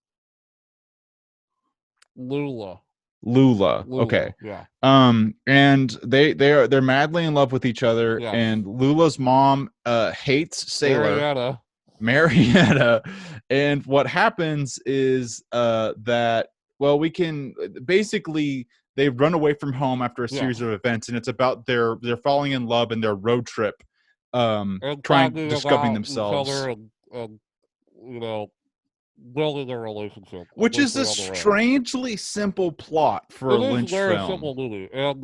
Lula. Lula. Okay. Yeah. And they're madly in love with each other, Yes. and Lula's mom hates Sailor. Marietta. And what happens is that we can basically they run away from home after a series of events, and it's about they're falling in discovering themselves, and you know, building their relationship, which is a strangely simple plot for a Lynch film. It is a very simple movie, and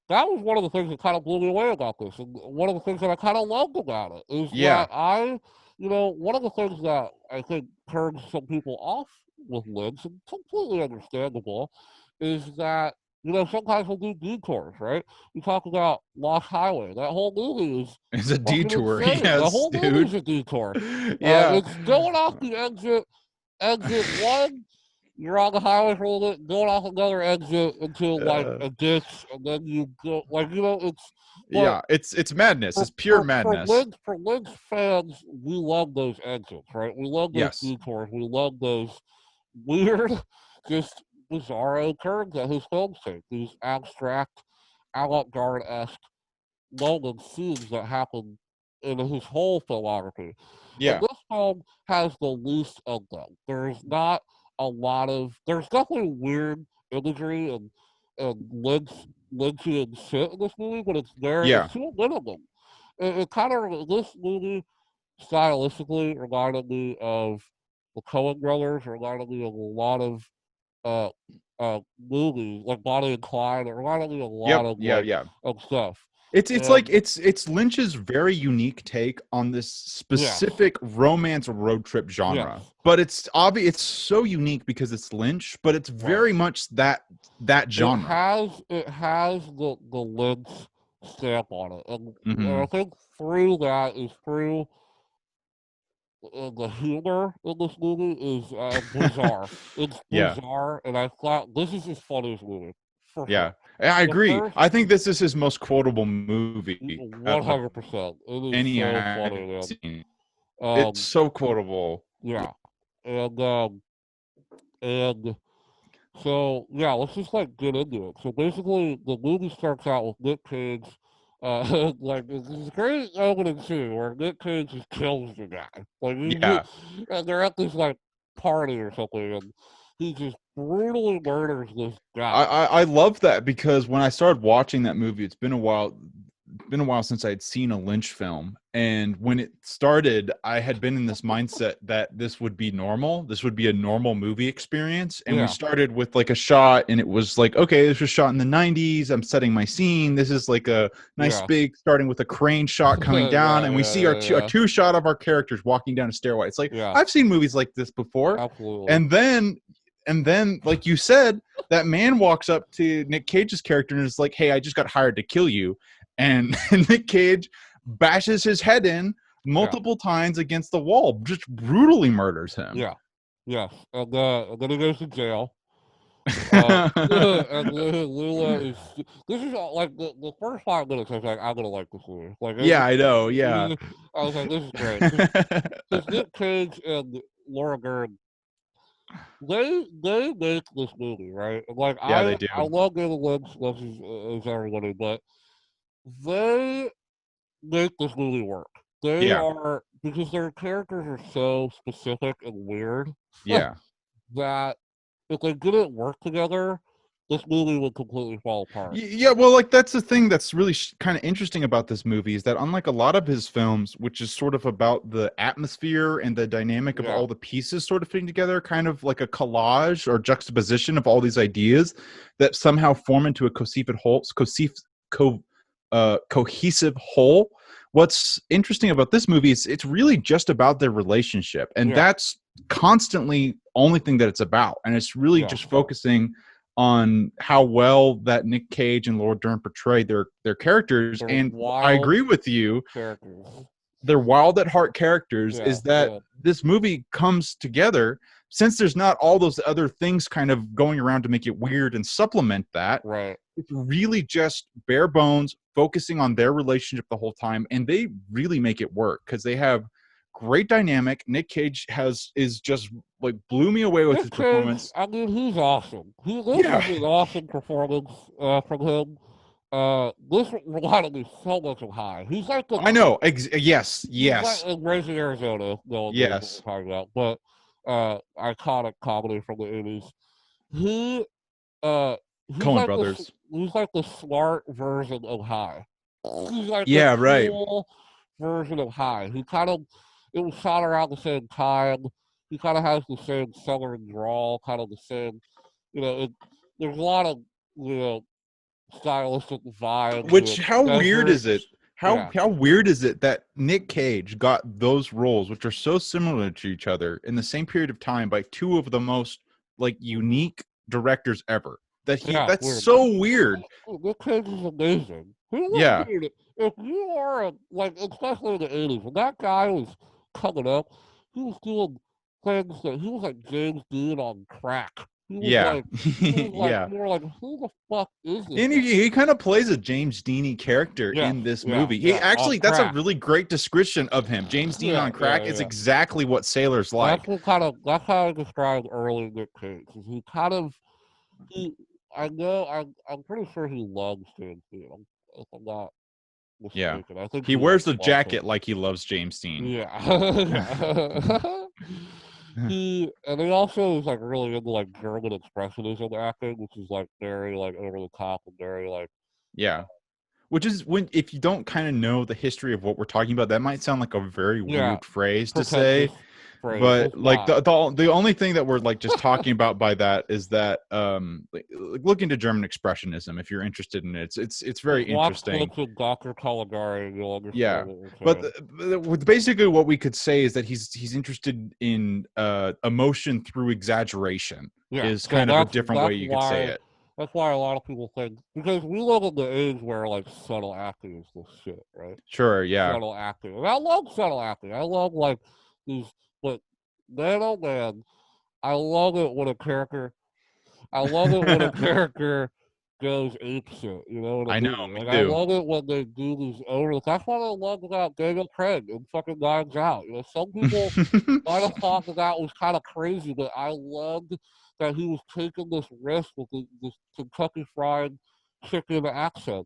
that was one of the things that kind of blew me away about this, and one of the things that I kind of loved about it is that one of the things that I think turns some people off with Lynch, and completely understandable, is that sometimes we'll do detours, right? We talk about Lost Highway. That whole movie is a detour. Insane. Yes, the whole dude. movie is a detour. Yeah, it's going off the exit one. You're on the highway for a little bit, going off another exit into like a ditch, and then you go it's madness. It's pure madness. For Lynch fans, we love those exits, right? We love those detours. We love those weird, just bizarro turns that his films take. These abstract, avant-garde-esque moment scenes that happen in his whole filmography. Yeah. And this film has the least of them. There's not a lot of. There's definitely weird imagery and Lynchian shit in this movie, but it's there. Yeah. It's too minimum. It kind of this movie stylistically reminded me of the Coen brothers. Reminded me of a lot of movies like Bonnie and Clyde. It reminded me of a lot of stuff. It's Lynch's very unique take on this specific romance road trip genre. Yes. But it's obvious it's so unique because it's Lynch, but it's very much that genre. It has the Lynch stamp on it. And I think through that is through the humor in this movie is bizarre. It's Yeah. bizarre, and I thought this is his funniest movie for Yeah. sure. I The agree. first, I think this is his most quotable movie out of 100%. It is any so I've funny, man. seen. It's Um, so quotable. yeah, and and so yeah, let's just like get into it. So basically, the movie starts out with Nick Cage. Like this great opening scene where Nick Cage just kills the guy. Like Yeah. and they're at this like party or something, and he just brutally murders this guy. I love that because when I started watching that movie, it's been a while since I had seen a Lynch film. And when it started, I had been in this mindset that this would be normal. This would be a normal movie experience. And we Yeah, started with like a shot, and it was like, okay, this was shot in the 90s. I'm setting my scene. This is like a nice yeah, big starting with a crane shot coming down. yeah, And we yeah, see yeah, a yeah, two shot of our characters walking down a stairway. It's like, yeah. I've seen movies like this before. Absolutely. And then, like you said, that man walks up to Nick Cage's character and is like, hey, I just got hired to kill you. And Nick Cage bashes his head in Yeah, multiple times against the wall, just brutally murders him. yeah, yes. And then he goes to jail. And Lula is. This is like the first 5 minutes. I was like, I'm gonna like this movie. Like, Yeah, I know. Yeah. I was like, this is great. Because Nick Cage and Laura Dern, they make this movie right. Like, Yeah, they do. I love David Lynch as everybody, but they make this movie work. They Yeah. are because their characters are so specific and weird Yeah. that if they didn't work together, this movie would completely fall apart. Yeah, well, like that's the thing that's really kind of interesting about this movie is that unlike a lot of his films, which is sort of about the atmosphere and the dynamic of Yeah, all the pieces sort of fitting together, kind of like a collage or juxtaposition of all these ideas that somehow form into a cohesive whole. What's interesting about this movie is it's really just about their relationship, and yeah, that's constantly only thing that it's about, and it's really yeah. just focusing on how well that Nick Cage and Laura Dern portray their characters. They're And I wild agree with you. characters. They're wild at heart characters. Yeah, Is that yeah, this movie comes together since there's not all those other things kind of going around to make it weird and supplement that. right. It's really just bare bones, focusing on their relationship the whole time, and they really make it work because they have great dynamic. Nick Cage is just like blew me away with his Nick Cage, performance. I mean, he's awesome. This Yeah, is an awesome performance from him. This reminded me so much of High. He's like the I know. Yes, he's like yes, in Raising Arizona. No one knows what yes. we're talking about, but iconic comedy from the 80s. He uh he's Coen like the Brothers. he's like the smart version of High. He's like the Yeah, right. cool version of High. He kind of it was shot around the same time. He kind of has the same southern drawl, kind of the same. There's a lot of you know stylistic vibes. Which how weird is it? Deserts. Yeah, How weird is it that Nick Cage got those roles, which are so similar to each other, in the same period of time by two of the most like unique directors ever? yeah, That's weird. so weird. Nick Cage is amazing. He was Yeah, dude. If you are like, especially in the 80s, when that guy was coming up, he was doing things that he was like James Dean on crack. yeah, He was like, yeah. you were like, who the fuck is this And guy? he kind of plays a James Deany character Yeah, in this yeah, movie. He yeah, on actually, that's a crack. really great description of him. James Dean Yeah, on crack yeah, is yeah. exactly what Sailor's That's like. what that's how I described early Nick Cage. Is he kind of he I know I'm pretty sure he loves James Dean. If I'm not Yeah. mistaken. I think He he like wears the loves him. jacket like he loves James Dean. Yeah. And he also is like really into like German expressionism acting, which is like very like over the top and very like Yeah. Which is when if you don't kind of know the history of what we're talking about, that might sound like a very yeah, weird phrase to say. pretentious phrase. But It's like not. the only thing that we're like just talking about by that is that like, look into German expressionism if you're interested in it. It's very Watch interesting. clips of Dr. Caligari and you'll Yeah, understand what we're but saying. basically what we could say is that he's interested in emotion through exaggeration Yeah, is so kind of a different way you could say it. that's why a lot of people think because we live in the age where like subtle acting is the shit, right? Sure, yeah, Subtle acting. And I love subtle acting. I love like But man, oh man, I love it when a character. I love it when a character goes apeshit, in a I know, movie. me Like I too. love it when they do these over. That's what I love about Daniel Craig and fucking Knives Out. Some people might have thought that was kind of crazy, but I loved that he was taking this risk with this Kentucky Fried Chicken accent.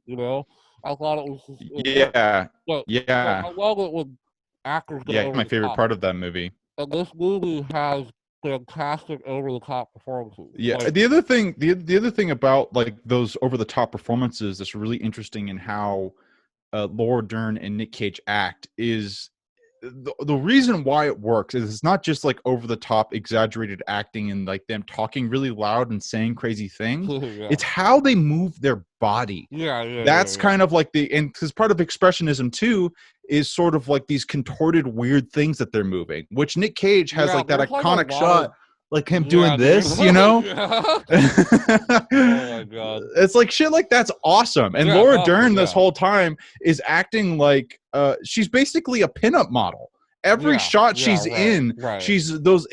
I thought it worked. Yeah, But yeah, I love it when actors go yeah. over My the favorite top, part of that movie. and this movie has fantastic over the top performances. Yeah, Like, the other thing about like those over the top performances that's really interesting in how Laura Dern and Nick Cage act is the reason why it works is it's not just like over the top exaggerated acting and like them talking really loud and saying crazy things. yeah. It's how they move their body. That's kind of like and because part of expressionism too is sort of like these contorted weird things that they're moving, which Nick Cage has like that iconic shot like him doing this, oh my god, it's like shit like that's awesome. And Laura Dern this whole time is acting like she's basically a pinup model. Every shot she's in, she's those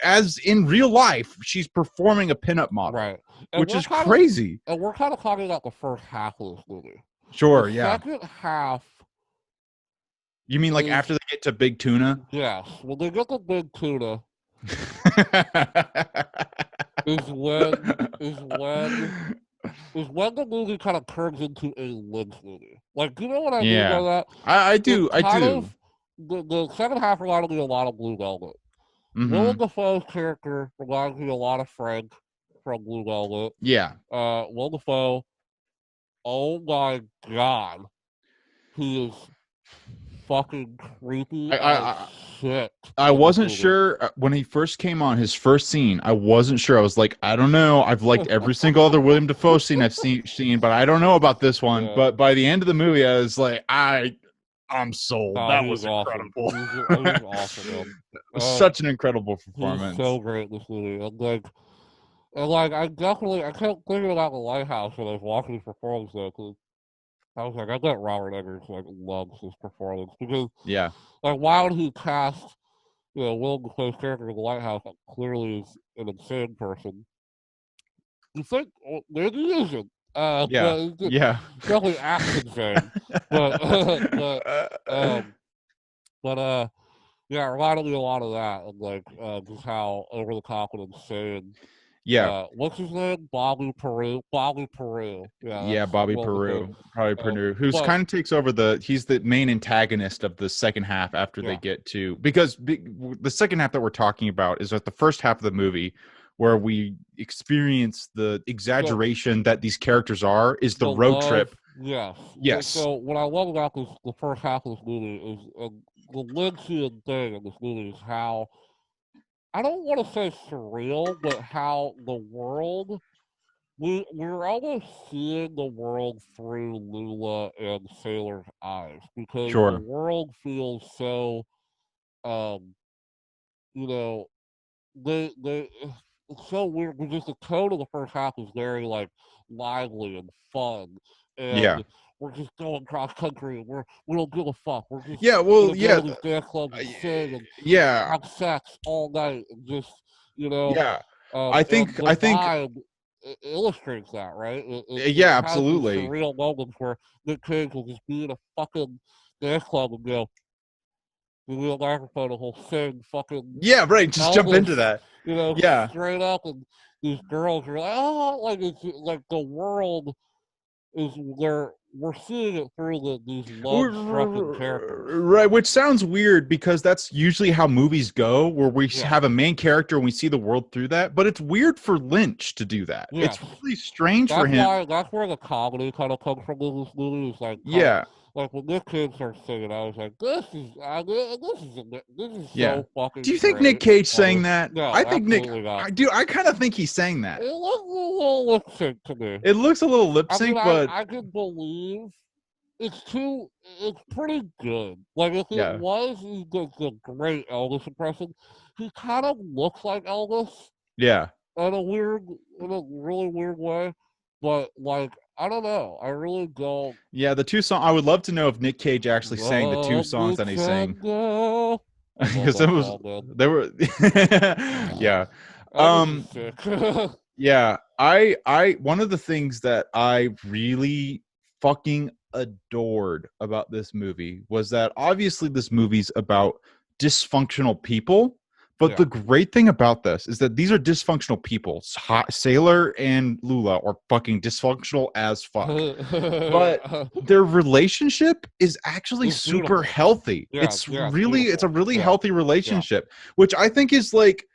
as in real life, she's performing a pinup model, which is crazy. And we're kind of talking about the first half of this movie. Sure, the second half. You mean like after they get to Big Tuna? Yes, when they get to Big Tuna. is when the movie kind of turns into a Lynch movie. Like, you know what I mean by that? I do. The second half reminded me a lot of Blue Velvet. Willem Dafoe's character reminds me a lot of Frank from Blue Velvet. Yeah. Willem Dafoe, oh my god, he is fucking creepy as shit. I wasn't sure when he first came on his first scene. I wasn't sure. I was like, I don't know. I've liked every single other William Dafoe scene I've seen, but I don't know about this one. Yeah. But by the end of the movie, I was like, I'm sold. That was incredible. Awesome. He was awesome. Such an incredible performance. He's so great in this movie. I kept thinking about The Lighthouse when I was watching his performance though, because I was like, I bet Robert Eggers loves his performance because why would he cast Willem Dafoe's character in The Lighthouse that clearly is an insane person? You think maybe he isn't. Definitely acts insane. But it reminded me a lot of that, and just how over the top and insane. Yeah. What's his name? Bobby Peru. Bobby Peru. Who's kind of takes over he's the main antagonist of the second half after they get to, because the second half that we're talking about is at the first half of the movie where we experience the exaggeration that these characters is the road trip. Yes. So what I love about the first half of this movie is the Lynchian thing in this movie is how, I don't want to say surreal, but how the world, we're almost seeing the world through Lula and Sailor's eyes, because the world feels so, it's so weird, because the tone of the first half is very lively and fun, and we're just going cross country, and we don't give a fuck. We're just go to these dance clubs and sing and have sex all night, and just I think vibe illustrates that, right? It absolutely. Surreal moments where Nick Cage will just be in a fucking dance club and go, the microphone and he'll sing fucking just jump into that, straight up, and these girls are like, it's like the world is where we're seeing it through these love-struck characters. Right, which sounds weird because that's usually how movies go, where we have a main character and we see the world through that. But it's weird for Lynch to do that. It's really strange for him. That's where the comedy kind of comes from in this movie. It's like, like when Nick Cage starts singing, I was like, "This is so fucking." Do you think great. Nick Cage sang that? No, I think not. I kind of think he sang that. It looks a little lip sync to me. It looks a little lip sync, but I can believe it's pretty good. Like if it was the great Elvis impression, he kind of looks like Elvis. Yeah. In a really weird way, but I don't know. I really don't. Yeah, the two songs. I would love to know if Nick Cage actually sang the two songs that he sang. Because it was they were yeah. Yeah, I one of the things that I really fucking adored about this movie was that obviously this movie's about dysfunctional people, but the great thing about this is that these are dysfunctional people. Sailor and Lula are fucking dysfunctional as fuck. But their relationship is actually super healthy. It's a really healthy relationship, which I think is like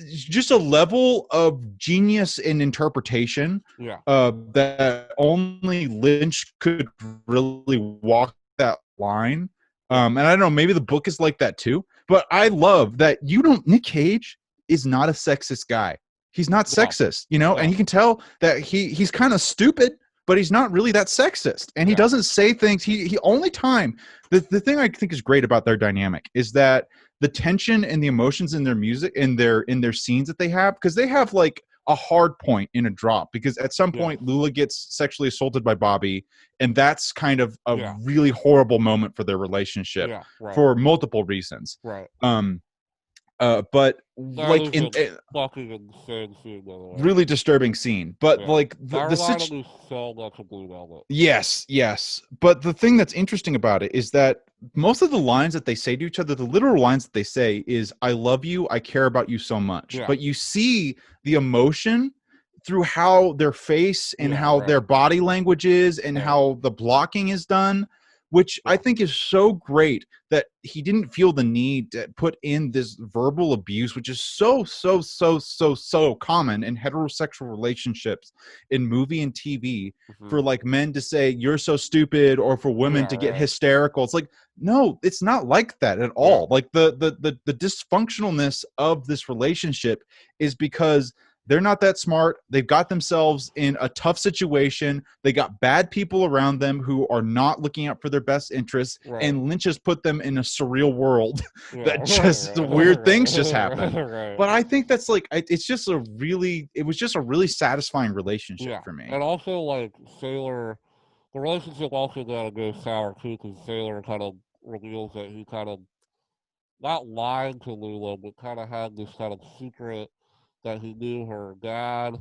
just a level of genius in interpretation that only Lynch could really walk that line. And I don't know, maybe the book is like that too, but I love that Nick Cage is not a sexist guy. He's not sexist, and you can tell that he's kind of stupid, but he's not really that sexist. And he doesn't say things. He only time the thing I think is great about their dynamic is that the tension and the emotions in their music, in their scenes that they have, because they have like a hard point in a drop, because at some point Lula gets sexually assaulted by Bobby, and that's kind of a really horrible moment for their relationship for multiple reasons. But like in fucking insane scene, really disturbing scene, but like the situation. Yes, but the thing that's interesting about it is that most of the lines that they say to each other, the literal lines that they say is "I love you, I care about you so much." But you see the emotion through how their face and how their body language is and how the blocking is done, which I think is so great that he didn't feel the need to put in this verbal abuse, which is so common in heterosexual relationships in movie and TV, for like men to say, "You're so stupid," or for women to get hysterical. It's like, no, it's not like that at all. Like the dysfunctionalness of this relationship is because they're not that smart. They've got themselves in a tough situation. They got bad people around them who are not looking out for their best interests. And Lynch has put them in a surreal world that just weird things just happen. But I think that's like, it was just a really satisfying relationship for me. And also like Sailor, the relationship also got to go sour too, because Sailor kind of reveals that he kind of not lied to Lula, but kind of had this kind of secret that he knew her dad,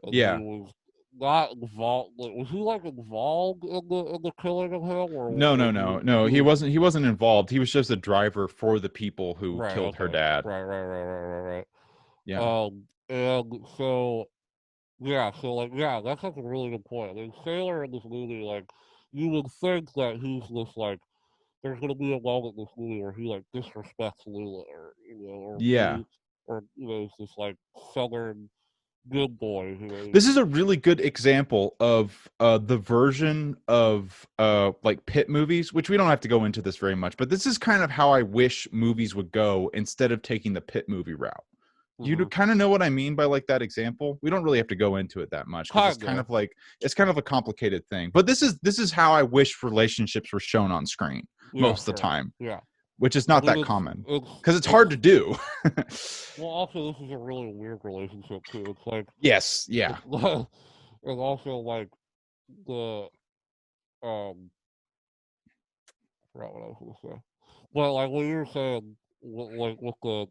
and he was not involved. Like, was he like involved in the killing of him? Or no. He wasn't involved. He was just a driver for the people who killed her dad. Right. Yeah. And so that's like a really good point. I mean, Sailor in this movie, like, you would think that he's this like, there's gonna be a moment in this movie where he like disrespects Lula, or he's this like southern good boy. This is a really good example of the version of like pit movies, which we don't have to go into this very much, but this is kind of how I wish movies would go instead of taking the pit movie route. You kind of know what I mean by like that example. We don't really have to go into it that much because it's kind of a complicated thing. But this is how I wish relationships were shown on screen most of the time. Which is not that common because it's hard to do. Well, also this is a really weird relationship too. It's like and also like the I forgot what I was gonna say. But like what you were saying, like with the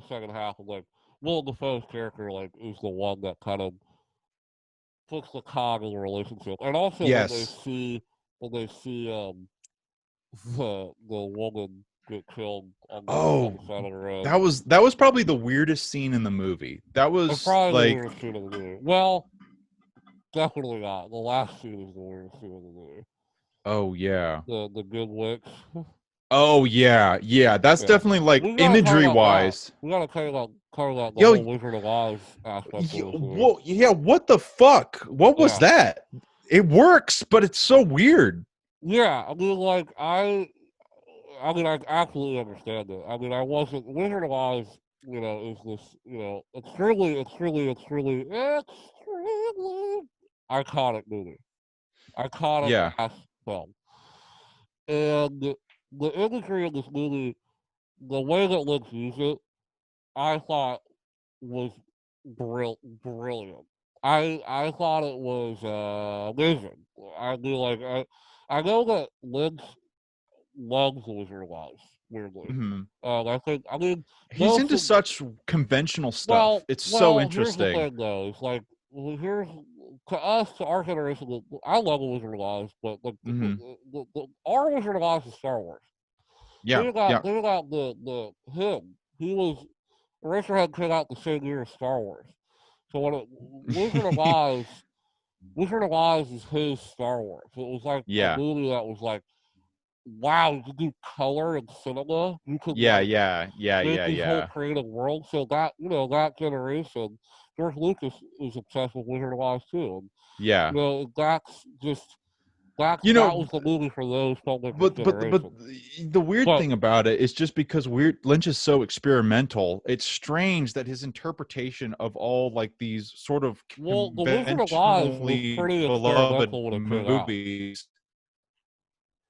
second half of like Willem Dafoe's character like is the one that kind of puts the cog in the relationship, and also when they see the woman get killed on the side of the road. That was probably the weirdest scene in the movie. That was probably like the weirdest scene in the movie. Well, definitely not. The last scene is the weirdest scene in the movie. Oh yeah. The good wicks. Oh yeah. That's definitely like imagery wise. We gotta cover about the whole Wizard of Oz aspect. What the fuck? What was that? It works, but it's so weird. Yeah, I mean, like I absolutely understand it. I mean, I wasn't Wizard of Oz. Is this? It's really iconic movie, iconic film, and the imagery of this movie, the way that Lynch used it, I thought was brilliant. I thought it was amazing. I know that Lynch loves the Wizard of Oz. weirdly. Mm-hmm. I mean, he's into such conventional stuff. Well, It's so well, here's the interesting. thing, though. It's like, here's to us, to our generation. I love the Wizard of Oz, but Mm-hmm. our Wizard of Oz is Star Wars. Yeah, yeah. Think about the him. He was Eraserhead came out the same year as Star Wars. So Wizard of Oz is his Star Wars. It was like a Yeah. movie that was like, wow, you could do color and cinema. You could Yeah, like yeah, yeah, make yeah, these whole yeah. creative worlds. So that that generation, George Lucas is obsessed with Wizard of Oz too. And, Yeah. You that know, was the movie for those filmmakers' but generation. the weird But thing about it is just because Lynch is so experimental, it's strange that his interpretation of all like these sort of the Wizard of Oz was conventionally pretty beloved experimental when it came out. movies.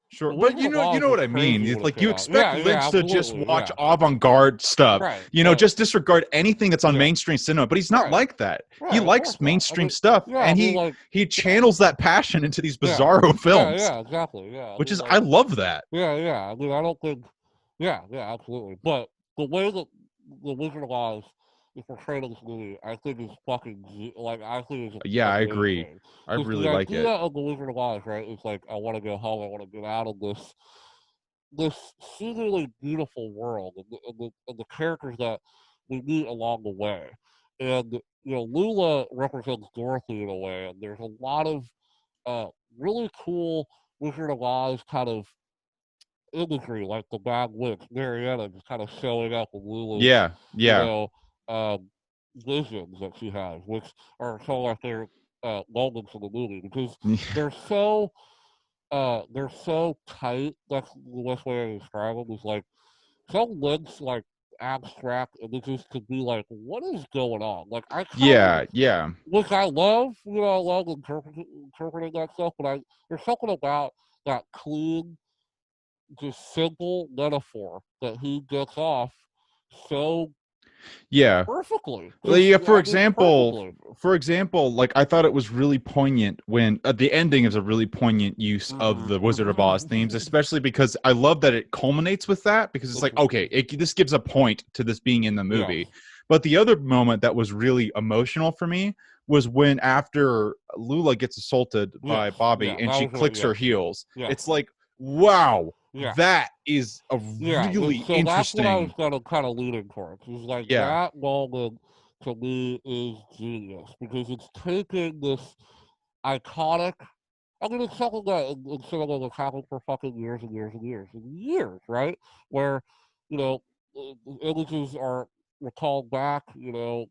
Sure, The but Wizard of you Oz know was what I mean. crazy It's when it like came you out. expect Yeah, Lynch to just absolutely, watch yeah. avant-garde stuff, Right. just disregard anything that's on mainstream cinema. But he's not like that. He Right, of likes course not. mainstream stuff, Yeah, I and mean, like, he channels that passion into these yeah, bizarro films, yeah, exactly, yeah. I which mean, is like, I love that. yeah. I mean, I don't think, yeah, absolutely. But the way that the Wizard of Oz is portrayed in this movie, I think is fucking like I think is Yeah, I agree. amazing. I Because really the like idea it. of the Wizard of Oz, right, is like I want to go home, I want to get out of this seemingly beautiful world, and the characters that we meet along the way. And Lula represents Dorothy in a way, and there's a lot of really cool Wizard of Oz kind of imagery, like the bad witch Marietta just kind of showing up with Lula's, Yeah, you yeah, know, um, visions that she has, which are so like their moments in the movie because they're so they're so tight. That's the best way to describe them. Is like some Lynch like abstract images could be like, what is going on? Like I kind of, yeah, yeah. which I love. I love interpreting that stuff. But there's something about that clean, just simple metaphor that he gets off so Yeah. perfectly. Like, Just yeah, I mean, perfectly. for example, like I thought it was really poignant when the ending is a really poignant use of the Wizard of Oz themes, especially because I love that it culminates with that because it's like, okay, this gives a point to this being in the movie. Yes. But the other moment that was really emotional for me was when after Lula gets assaulted by Bobby and she clicks her heels. Yes. It's like, wow, Yeah. that is a really so interesting. that's what I was kind of leaning towards. It's like that moment to me is genius because it's taking this iconic. I mean, it's something that in cinema has happened for fucking years and years and years and years, right? Where images are recalled back, to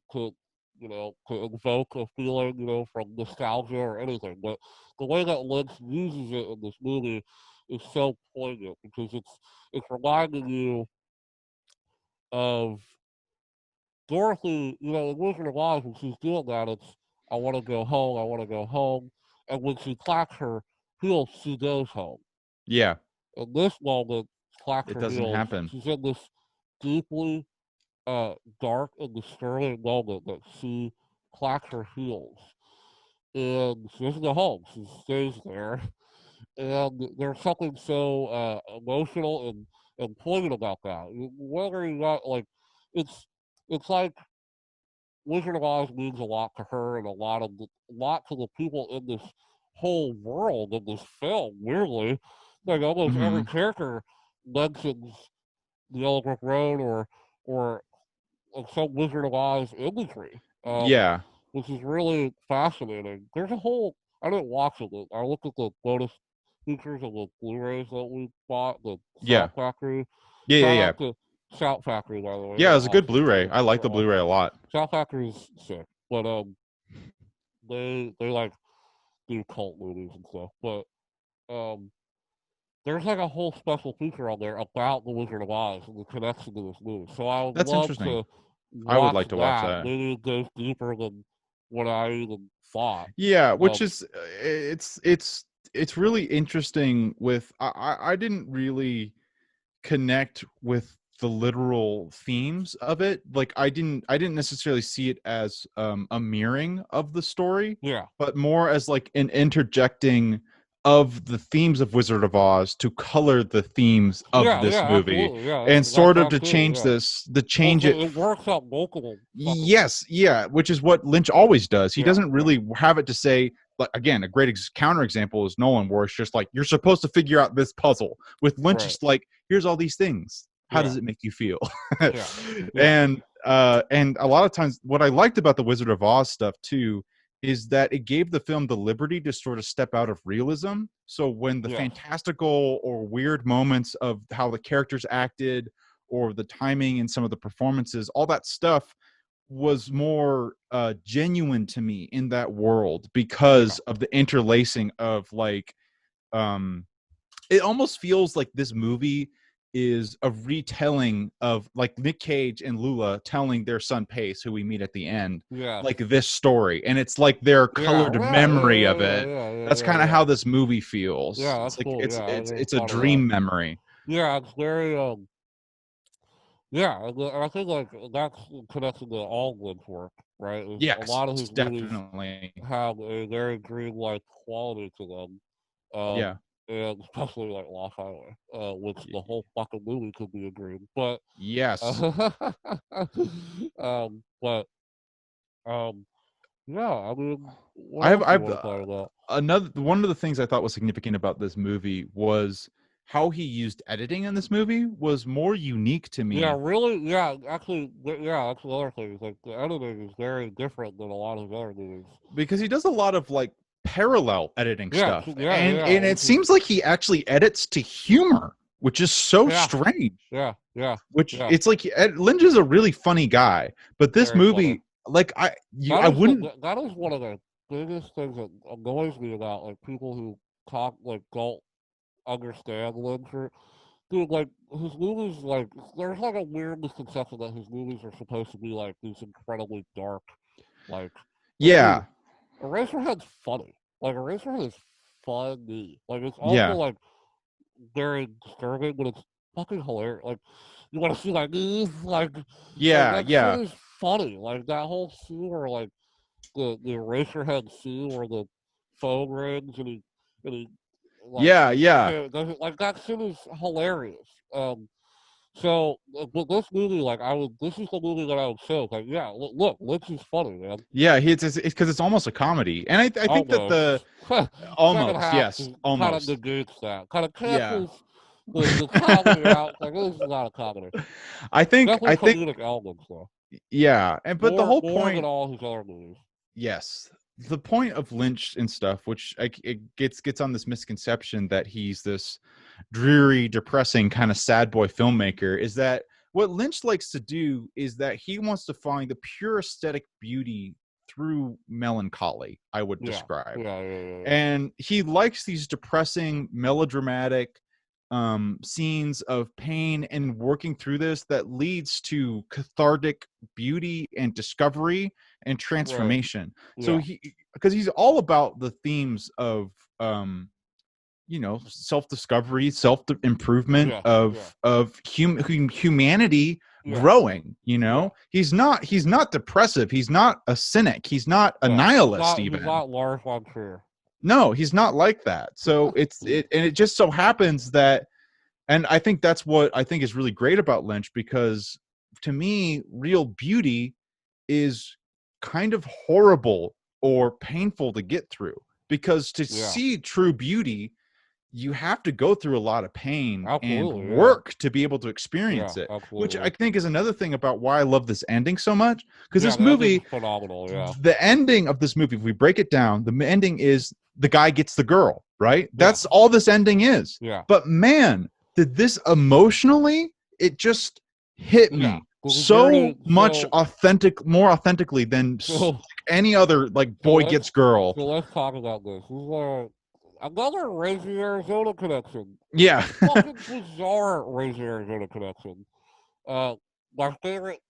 invoke a feeling, from nostalgia or anything. But the way that Lynch uses it in this movie is so poignant because it's reminding you of Dorothy, in Wizard of Oz when she's doing that, it's I want to go home, I want to go home, and when she clacks her heels, she goes home. Yeah. In this moment, clacks It her doesn't heels, happen. she's in this deeply dark and disturbing moment that she clacks her heels. And she doesn't go home. She stays there. And there's something so emotional and poignant about that. Whether you got like, it's it's like Wizard of Oz means a lot to her and a lot to the people in this whole world in this film. Weirdly, like almost every character mentions the Yellow Brick Road or some Wizard of Oz imagery, Yeah. which is really fascinating. There's a whole. I didn't watch it. I looked at the bonus features of the Blu-rays that we bought. The Yeah. Shout Factory. Yeah, yeah, Shout yeah. out to Shout Factory, by the way. Yeah, it They're was a good awesome. Blu-ray. I like They're the Blu-ray a awesome. lot. Shout Factory's sick, but they like do cult movies and stuff. But there's like a whole special feature on there about the Wizard of Oz and the connection to this movie. So I would That's love interesting. to I would watch like to watch that. that. Maybe it goes deeper than what I even thought. Yeah, which is it's really interesting with I didn't really connect with the literal themes of it. Like I didn't necessarily see it as a mirroring of the story, Yeah. but more as like an interjecting of the themes of Wizard of Oz to color the themes of this movie, absolutely. Yeah, and sort of to change it works out multiple. Yes, yeah, which is what Lynch always does. He doesn't really have it to say. Like, again, a great counterexample is Nolan, where it's just like you're supposed to figure out this puzzle. With Lynch, it's like, here's all these things. How does it make you feel? And a lot of times, what I liked about the Wizard of Oz stuff too is that it gave the film the liberty to sort of step out of realism. So when the fantastical or weird moments of how the characters acted or the timing and some of the performances, all that stuff was more genuine to me in that world because of the interlacing of like it almost feels like this movie is a retelling of like Nick Cage and Lula telling their son Pace, who we meet at the end, like this story, and it's like their colored memory of it. That's kind of how this movie feels. Yeah, that's it's like cool. it's a dream memory. Yeah, it's very yeah, and I think like that's connected to all Lynch work, right? Yes, a lot of his definitely movies have a very dreamlike quality to them. And especially like Lost Highway, which the whole fucking movie could be a dream. But yes, but yeah, I mean, another one of the things I thought was significant about this movie was how he used editing in this movie was more unique to me. Yeah, really. Yeah, actually, that's the other thing. Like the editing is very different than a lot of his other movies because he does a lot of like parallel editing stuff, and it seems like he actually edits to humor, which is so strange. Which it's like Lynch is a really funny guy, but this movie, like I wouldn't. That is one of the biggest things that annoys me about like people who talk like don't understand Lynch. Dude, like his movies, like there's like a weird misconception that his movies are supposed to be like these incredibly dark, like Eraserhead's funny. Like Eraserhead is funny. Like it's also like very disturbing, but it's fucking hilarious. Like you want to see like that shit is funny. Like that whole scene where like the Eraserhead scene where the phone rings and he like, like that shit is hilarious. So, but this movie, like, this is the movie that I would show. Like, look, Lynch is funny, man. Yeah, it's because it's almost a comedy, and I think that the almost kind of negates that, kind of cancels the comedy out. Like, this is not a comedy. I think comedic elements, though. Yeah, but the whole point than all his other movies. Yes, the point of Lynch and stuff, which it gets on this misconception that he's this dreary, depressing kind of sad boy filmmaker, is that what Lynch likes to do is that he wants to find the pure aesthetic beauty through melancholy, I would describe. And he likes these depressing, melodramatic scenes of pain and working through this that leads to cathartic beauty and discovery and transformation. So because he's all about the themes of self-discovery, self-improvement, of humanity growing. He's not depressive, he's not a cynic, he's not a nihilist. He's not Lars von Trier. No, he's not like that. So it just so happens that, and I think that's what I think is really great about Lynch, because to me, real beauty is kind of horrible or painful to get through, because to see true beauty, you have to go through a lot of pain and work to be able to experience it, which I think is another thing about why I love this ending so much, because this movie, phenomenal. The ending of this movie, if we break it down, the ending is the guy gets the girl, right? That's all this ending is. But man, did this emotionally, it just hit me so much more authentically than any other like boy gets girl. So let's talk about this. Another Raising Arizona connection. Yeah. Fucking bizarre Raising Arizona connection. My favorite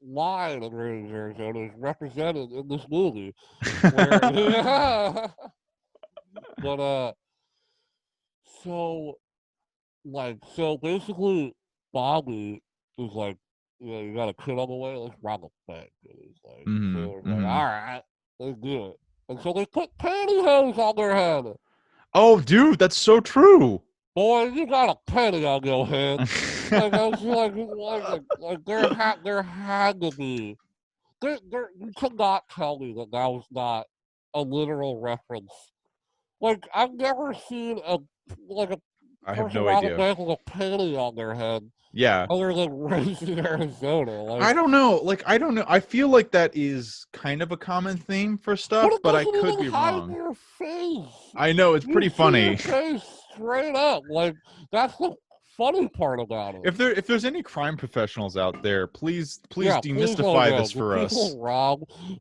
line in Raising Arizona is represented in this movie. But so basically Bobby is like, you got a kid on the way, let's rob a bank. And he's like, all right, let's do it. And so they put pantyhose on their head. Oh, dude, that's so true. Boy, you got a penny on your head. Like I was like there had to be you could not tell me that was not a literal reference. Like I've never seen a I have person no robbing a idea. bank with a penny on their head. Yeah. Other than raising Arizona, I don't know. Like, I don't know. I feel like that is kind of a common theme for but stuff, it but I doesn't could even be hide wrong. your face. I know, it's You pretty see your funny. face straight up. Like that's the funny part about it. If there's any crime professionals out there, please Yeah, please let demystify know. this Do for us. people rob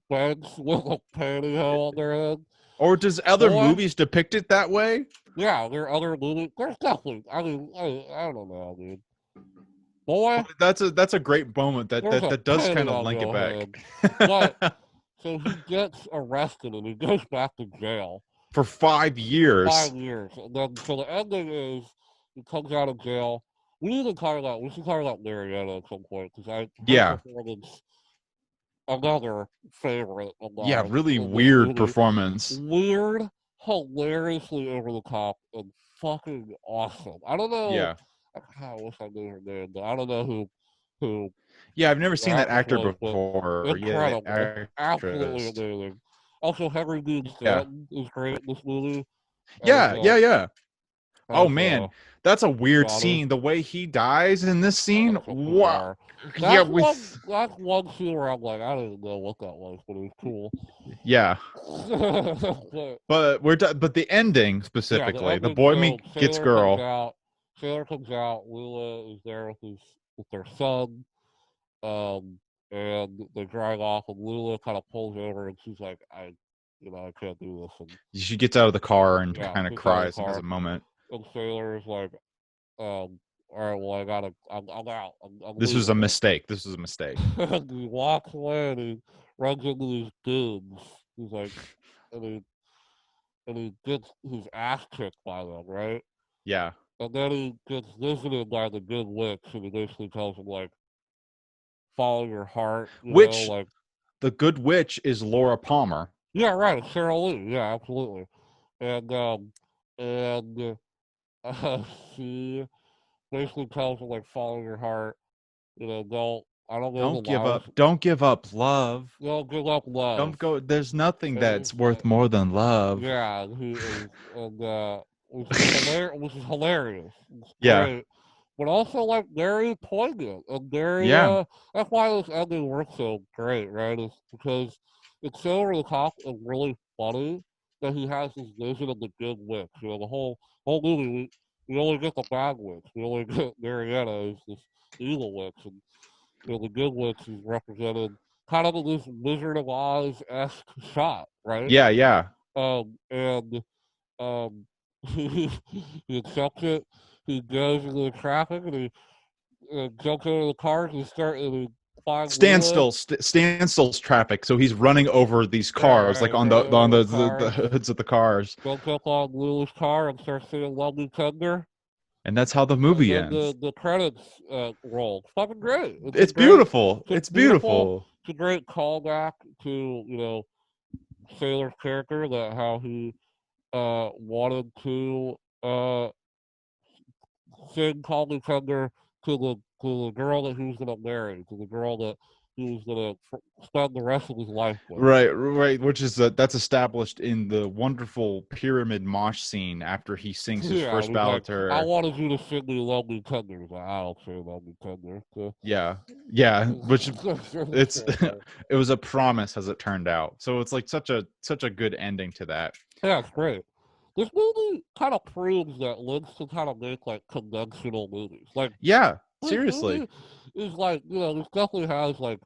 banks with a pantyhose on their head? Or does other Boy, movies depict it that way? yeah, there are other movies. There's definitely. I mean, I don't know, dude. Boy, That's a great moment there's a that does kind penny of on link it your back. head. But so he gets arrested and he goes back to jail For 5 years. 5 years. And then so the ending is he comes out of jail. We should talk about Marietta at some point because her Yeah. performance another favorite of Yeah, mine really in this weird movie. performance. Weird, hilariously over the top, and fucking awesome. I don't know. Yeah. I wish I knew her name, but I don't know who Yeah, I've never the seen that actress actor was, but before. Yeah, incredible, the absolutely actress. amazing. Also, Henry Dean Yeah. Stanton is great in this movie as Yeah. Oh as man, that's a weird Johnny. scene. The way he dies in this Oh, scene. that's so Wow. bizarre. Yeah, with That's one scene where I'm like, I don't even know what that was, but it was cool. yeah. But but the ending Yeah, the specifically, the ending. boy So gets girl. Sailor comes out. Lula is there with their son. And they drive off, and Lula kind of pulls over, and she's like, I can't do this. And She gets out of the car and yeah, kind of gets out of the cries and has car. a moment. And Sailor is like, all right, well, I'm out. I'm This was leaving a now. mistake. This was a mistake. And he walks away, and he runs into these dudes. He's like, and he gets his ass kicked by them, right? Yeah. And then he gets visited by the good witch, and he basically tells him like, follow your heart, Which like the good witch is Laura Palmer. yeah, right, Cheryl Lee, yeah, absolutely, and and she basically tells him like, follow your heart, I don't know the lines. Don't give up love. Don't give up love. Don't go. There's nothing And that's worth more than love. yeah, which is hilarious. It's Yeah. great, but also like very poignant and very. Yeah. That's why this ending works so great, right? Is because it's so over the top and really funny that he has this vision of the good witch. The whole movie we only get the bad witch. We only get Marietta as this evil witch, and the good witch is represented kind of in this Wizard of Oz esque shot, right? Yeah. And he accepts it. He goes into the traffic and he jumps into the cars and he finds Lula. Standstill's traffic. So he's running over these cars, Right, like on running over the the cars. hoods of the cars. Jumps up on Lula's car and starts singing "Lovely Tender." And that's how the And movie then ends. the credits roll. It's fucking great. It's beautiful. It's beautiful. It's a great callback to Sailor's character, that how he wanted to sing "Call Me Tender" to the girl that he was gonna marry, to the girl that he was gonna spend the rest of his life with. Right. Which is that's established in the wonderful pyramid mosh scene after he sings his first ballad to her. I wanted you to sing me "Lovely Tender." Like, I don't say "Lovely Tender." So. Yeah. Which it was a promise as it turned out. So it's like such a good ending to that. Yeah, it's great. This movie kind of proves that Lynch can kind of make like conventional movies. Like, yeah, seriously, is like this definitely has like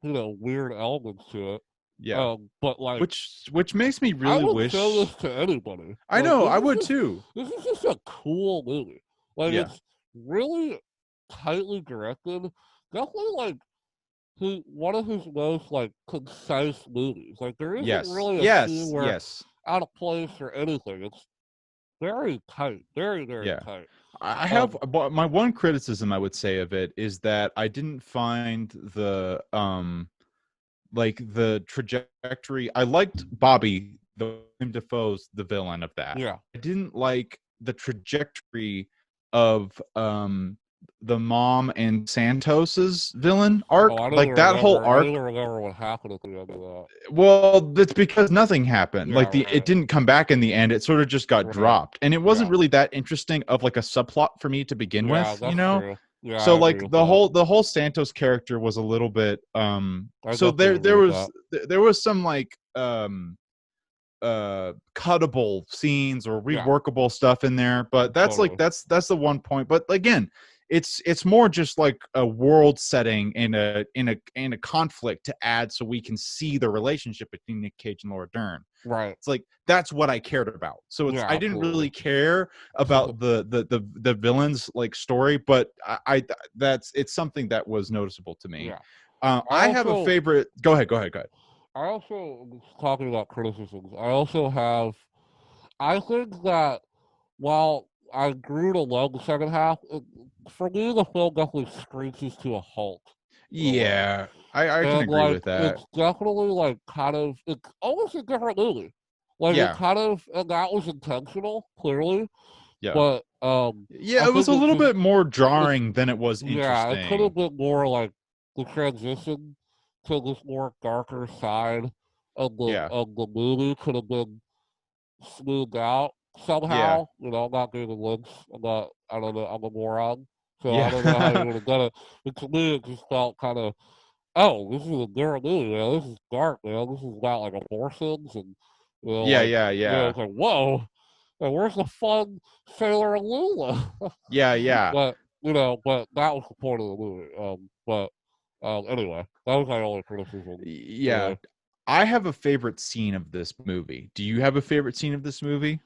weird elements to it. Yeah, but like, which makes me really wish show this to anybody. I know, I would too. This is just a cool movie. Like, it's really tightly directed. Definitely like one of his most like concise movies. Like, there isn't really a scene where out of place or anything. It's very tight, very tight. I have my one criticism I would say of it is that I didn't find the like the trajectory. I liked Bobby the William Dafoe's the villain of that. Yeah. I didn't like the trajectory of the mom and Santos's villain arc. Like that whole arc. I don't remember what happened at the end of that. Well, that's because nothing happened. Yeah, like it didn't come back in the end. It sort of just got dropped, and it wasn't really that interesting of like a subplot for me to begin with. You know. True. Yeah, so like the whole Santos character was a little bit so there was some like cuttable scenes or reworkable stuff in there, but that's like that's the one point. But again, it's more just like a world setting in a conflict to add so we can see the relationship between Nick Cage and Laura Dern. Right. It's like that's what I cared about. So it's I didn't really care about the villain's like story, but it's something that was noticeable to me. Yeah. I have a favorite. Go ahead. I also, talking about criticisms, I think that while I grew to love the second half, for me, the film definitely screeches to a halt. Yeah, I can agree with that. It's definitely like it's almost a different movie. Like it and that was intentional, clearly. Yeah. But it was a little bit more jarring than it was interesting. Yeah, it could have been more like the transition to this more darker side of the movie could have been smoothed out somehow. You know, I'm not doing the Lynch. I don't know, I'm a moron. So I don't know how you would have done it. But to me, it just felt kind of, this is a different movie, man. This is dark, man. This is about like abortions and, you know. You know, it's like, whoa. And where's the fun Sailor and Lula? Yeah. But, you know, but that was the point of the movie. Anyway, that was my only criticism. Yeah. I have a favorite scene of this movie. Do you have a favorite scene of this movie?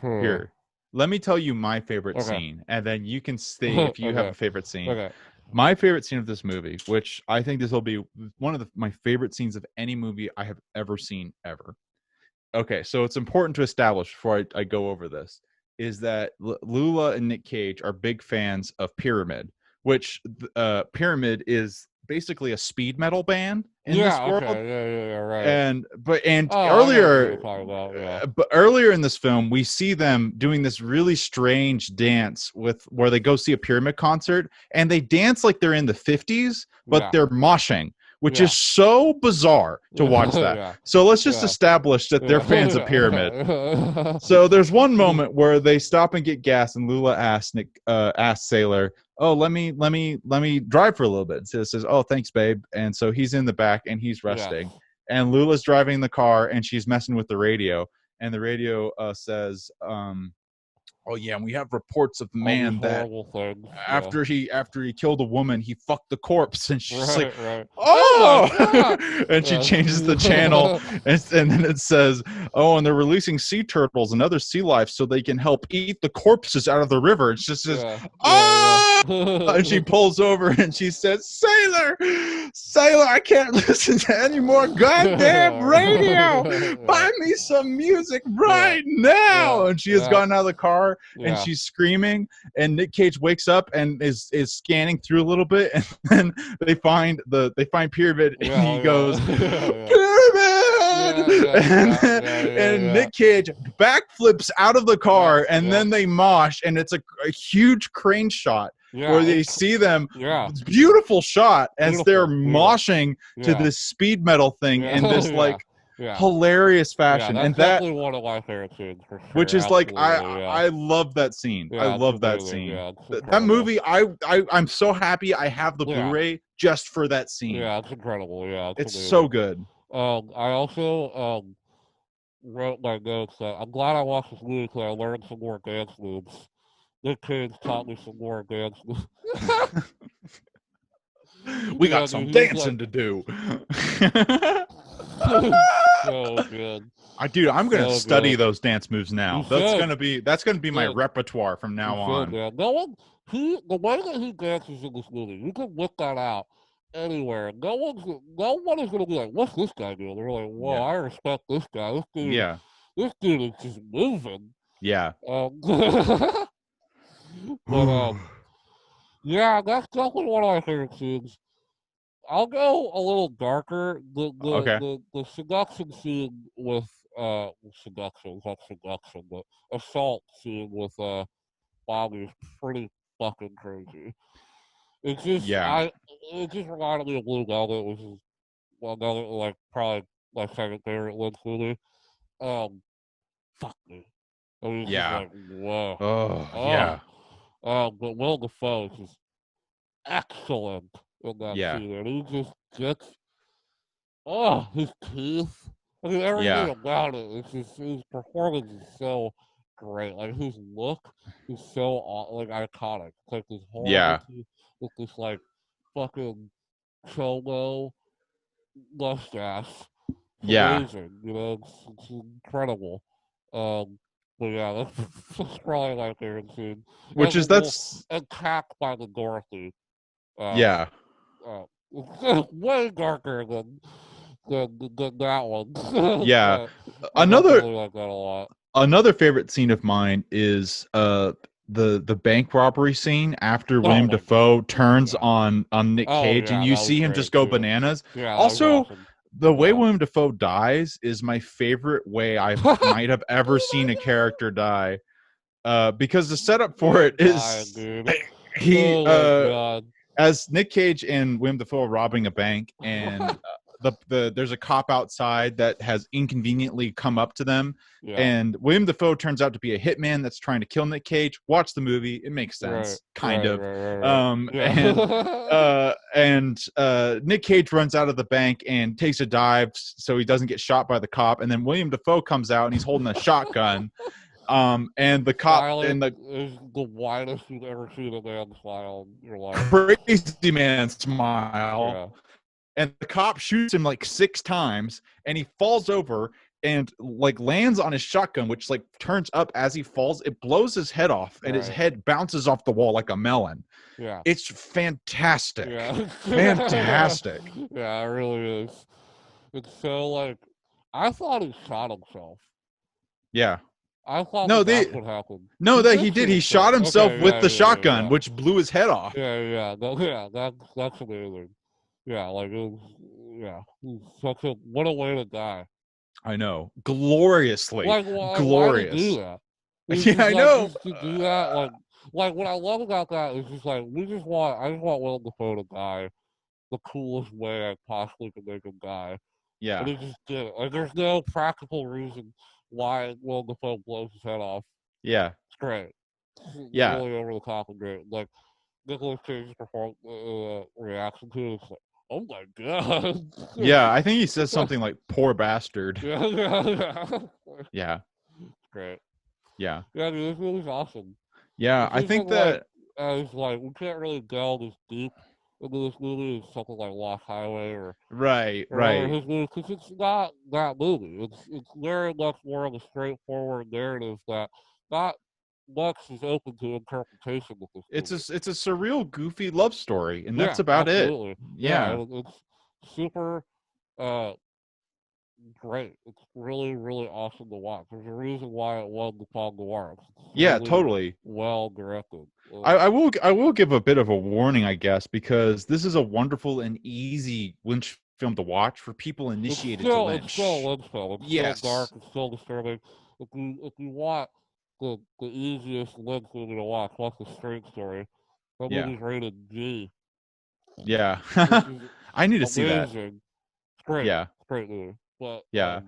Here, let me tell you my favorite scene, and then you can say if you have a favorite scene. My favorite scene of this movie, which I think this will be one of my favorite scenes of any movie I have ever seen, ever. Okay, so it's important to establish before I go over this, is that Lula and Nick Cage are big fans of Pyramid, which Pyramid is basically a speed metal band in this world. Right. But earlier in this film, we see them doing this really strange dance where they go see a Pyramid concert, and they dance like they're in the 50s, but they're moshing, which is so bizarre to watch that. So let's just establish that they're fans of Pyramid. So there's one moment where they stop and get gas, and Lula asks Sailor, "Oh, let me drive for a little bit." And so it says, "Oh, thanks, babe." And so he's in the back and he's resting. And Lula's driving the car and she's messing with the radio. And the radio says, "Oh yeah, and we have reports of the man that after he killed a woman, he fucked the corpse." And she's like, "Oh!" And she changes the channel, and then it says, "Oh, and they're releasing sea turtles and other sea life so they can help eat the corpses out of the river." And she says, "Oh!" And she pulls over and she says, Sailor, I can't listen to any more goddamn radio. Buy me some music right now." And she has gotten out of the car. And she's screaming, and Nick Cage wakes up and is scanning through a little bit, and then they find Pyramid, and he goes, "Pyramid!" And Nick Cage backflips out of the car, and then they mosh, and it's a huge crane shot where they see them. It's a beautiful shot as they're moshing to this speed metal thing in this hilarious fashion. That's and that definitely one of my favorite scenes, for sure. Which is like I love that scene. I love that scene. That movie, I'm so happy I have the Blu-ray just for that scene. Yeah, it's incredible. Yeah, it's so good. I also wrote my notes that I'm glad I watched this movie because I learned some more dance moves. Nick Cage taught me some more dance moves. We got some dancing to do. So good. Dude, I'm gonna study those dance moves now. That's gonna be my repertoire from now on. The way that he dances in this movie, you can look that out anywhere. No one is gonna be like, "What's this guy doing?" They're like, "Whoa, I respect this guy. This dude is just moving." Yeah. But that's definitely one of my favorite scenes. I'll go a little darker. Okay. The seduction scene with seduction, not seduction, but assault scene with Bobby is pretty fucking crazy. It's just Yeah. it just reminded me of Blue Velvet, which is another like probably my second favorite Lynch movie. Fuck me. I mean, it's just Yeah. like whoa. Oh, Oh. yeah. But Will Dafoe is just excellent in that Yeah. scene, and he just gets his teeth. I mean, everything Yeah. about it. It's just his performance is so great. Like his look is so like iconic. It's like this horrible Yeah. teeth with this like fucking cholo mustache. It's Yeah. amazing. You know, it's incredible. Um, but yeah, that's probably my favorite scene. Which is that's And attacked by the Dorothy. Um, yeah. way darker than that one. Yeah. But I Another definitely like that a lot. another favorite scene of mine is the bank robbery scene after Oh William my god. Dafoe turns Yeah. on Nick Oh Cage and yeah, you that was see him just great go too. bananas. Yeah, that was Also, awesome. the way Yeah. William Dafoe dies is my favorite way I might have ever seen a character die. Because the setup for it is Dude. he Oh my god. as Nick Cage and Willem Dafoe are robbing a bank, and there's a cop outside that has inconveniently come up to them, Yeah. and Willem Dafoe turns out to be a hitman that's trying to kill Nick Cage. Watch the movie; it makes sense, kind of. Yeah. And Nick Cage runs out of the bank and takes a dive so he doesn't get shot by the cop, and then William Dafoe comes out and he's holding a shotgun. And the cop Smiling and the is the widest you've ever seen a man smile in your life. crazy man smile. Yeah. And the cop shoots him like 6 times, and he falls over and like lands on his shotgun, which like turns up as he falls. It blows his head off, and his head bounces off the wall like a melon. Yeah. It's fantastic. Yeah. Fantastic. Yeah, it really is. It's so like I thought he shot himself. Yeah. I thought that's what happened. No, that he did. He shot himself with the shotgun, yeah. which blew his head off. Yeah. That's amazing. Yeah, like it was, yeah, such a what a way to die. I know, gloriously, like glorious. Why do that? Yeah, I know. Just to do that, like what I love about that is just like I just want Willem Dafoe to die the coolest way I possibly could make him die. Yeah, and he just did it. Like there's no practical reason why Willem Dafoe blows his head off. Yeah, it's great. Yeah, really over the top and great. Like Nicolas Cage's reaction to it is like, oh my god. Yeah, I think he says something like "poor bastard." Yeah. Great. Yeah, dude, this movie's awesome. Yeah, I think that as like we can't really delve as deep into this movie as something like Lost Highway or right. his movie, because it's not that movie. It's very much more of a straightforward narrative that not much is open to interpretation with this movie. It's a surreal, goofy love story, and that's about absolutely. It. Yeah, it's super great. It's really, really awesome to watch. There's a reason why it won the Palme d'Or. Yeah, totally. Well directed. I will give a bit of a warning, I guess, because this is a wonderful and easy Lynch film to watch for people initiated to Lynch. It's still a Lynch film. It's still dark. It's still disturbing. If you want the easiest Lynch movie to watch The Straight Story. That movie's rated G. Yeah. I need to see that. It's great. Yeah. It's a great movie. But yeah,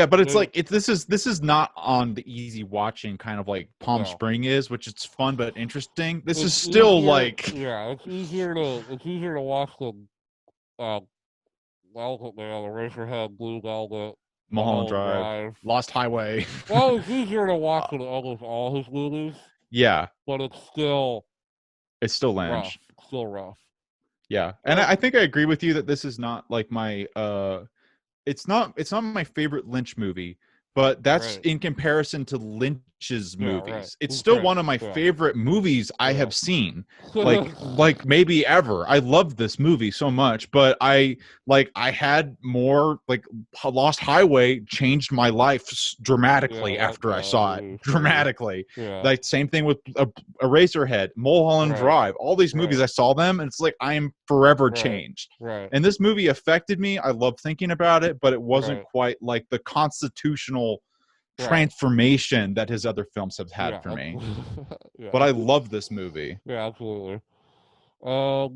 but it's like this is not on the easy watching kind of like Palm Spring is, which it's fun but interesting. This is still like it's easier to watch than Velvet Man, Eraserhead, Blue Velvet, Mulholland Drive, Lost Highway. Well, it's easier to watch than almost all his movies. Yeah, but it's still Lynch. Rough. It's still rough. Yeah, and I think I agree with you that this is not like my it's not my favorite Lynch movie, but that's in comparison to Lynch's Lynch's movies. Right. It's still one of my favorite movies I have seen, like maybe ever. I love this movie so much, but I had more like Lost Highway changed my life dramatically after I saw it. Dramatically. Like same thing with Eraserhead, Mulholland Drive. All these movies I saw them, and it's like I am forever changed. And this movie affected me. I love thinking about it, but it wasn't quite like the constitutional transformation that his other films have had for me. But I love this movie. Yeah, absolutely. So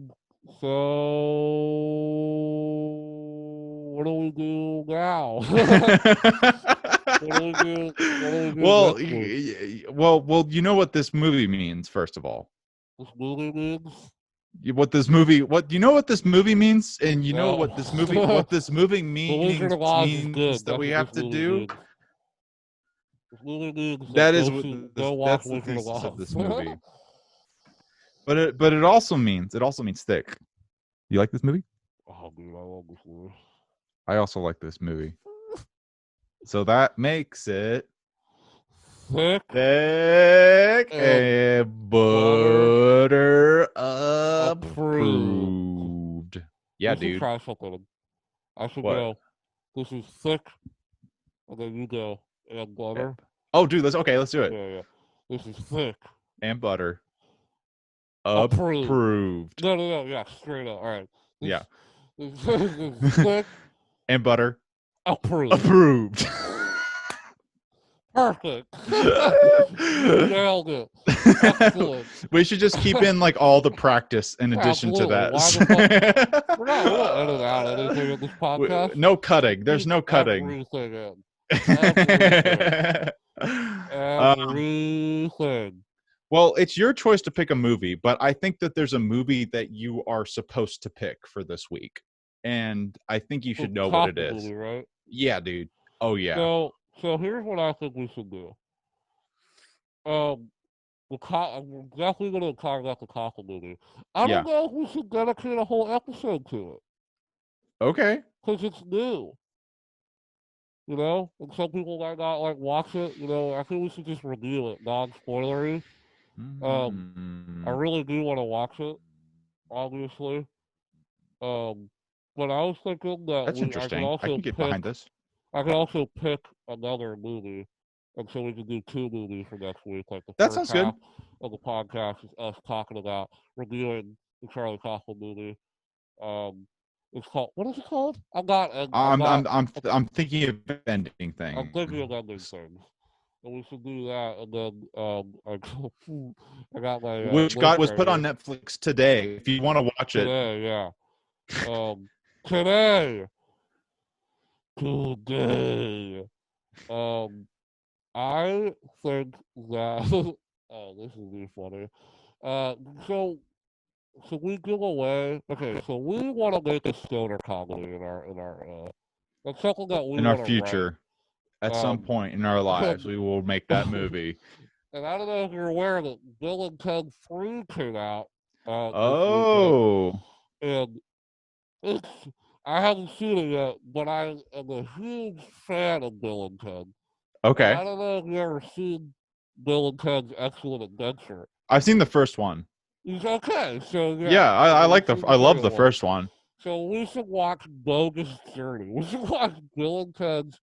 what do we do now? Well, you know what this movie means, first of all. This movie means? You know what this movie means, and you know what this movie means that we have to do. That is what that's the thesis of this movie. But it also means Thicc. You like this movie? Oh, dude, I love this movie. I also like this movie. So that makes it Thicc and butter approved. Yeah, dude. Try something. I should go. This is Thicc, and then you go and butter. Oh, dude, let's do it. Yeah. This is Thicc and butter approved. No, yeah, straight up. All right. This is Thicc and butter approved. Perfect. Nailed it. Excellent. We should just keep in like all the practice in addition to that. We're not edit out anything in this podcast. No cutting. There's no cutting. Everything in. Everything. Well, it's your choice to pick a movie, but I think that there's a movie that you are supposed to pick for this week, and I think you should know what it is. Movie, right? Yeah, dude. Oh yeah. So here's what I think we should do. I'm definitely going to talk about the Coffin movie. I don't know if we should dedicate a whole episode to it. Okay. Because it's new. You know? And some people might not like watch it. You know, I think we should just review it, non-spoilery. I really do want to watch it, obviously. But I was thinking that that's interesting. I can get behind this. I can also pick another movie, and so we can do 2 movies for next week. Like the that first sounds half good. of the podcast is us talking about reviewing the Charlie Kaufman movie. It's called, what is it called? I'm thinking of ending things. I'm thinking of ending things, and we should do that. And then I got my which was put on Netflix today. If you want to watch it today, yeah. Today. I think that this will be funny. So we give away. Okay, so we want to make a stoner comedy in our that's something that we in our future. Write. At some point in our lives, we will make that movie. And I don't know if you're aware that Bill and Ted 3 came out. Oh. And it's. I haven't seen it yet, but I am a huge fan of Bill and Ted. Okay. I don't know if you've ever seen Bill and Ted's Excellent Adventure. I've seen the first one. It's okay. So I love the first one. So we should watch Bogus Journey. We should watch Bill and Ted's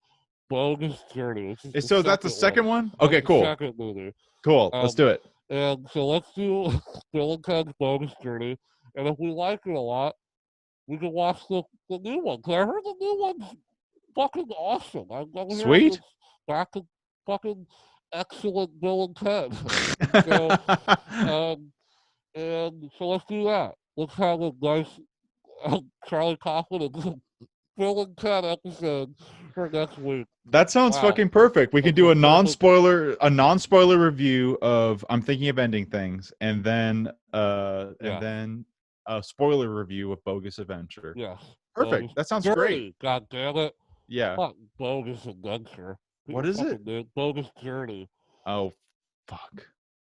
Bogus Journey. So that's the second one? Okay, cool. Second movie. Cool. Let's do it. And so let's do Bill and Ted's Bogus Journey. And if we like it a lot, we can watch the new one. Cause I heard the new one's fucking awesome. Sweet. Back to fucking excellent Bill and Ted. And so let's do that. Let's have a nice Charlie Kaufman and Bill and Ted episode for next week. That sounds fucking perfect. We can do a non-spoiler review of I'm Thinking of Ending Things, and then a spoiler review of Bogus Adventure. Yes. Perfect. Bogus that sounds Journey. Great. God damn it. Yeah. Not Bogus Adventure. What is it? Bogus Journey. Oh, fuck.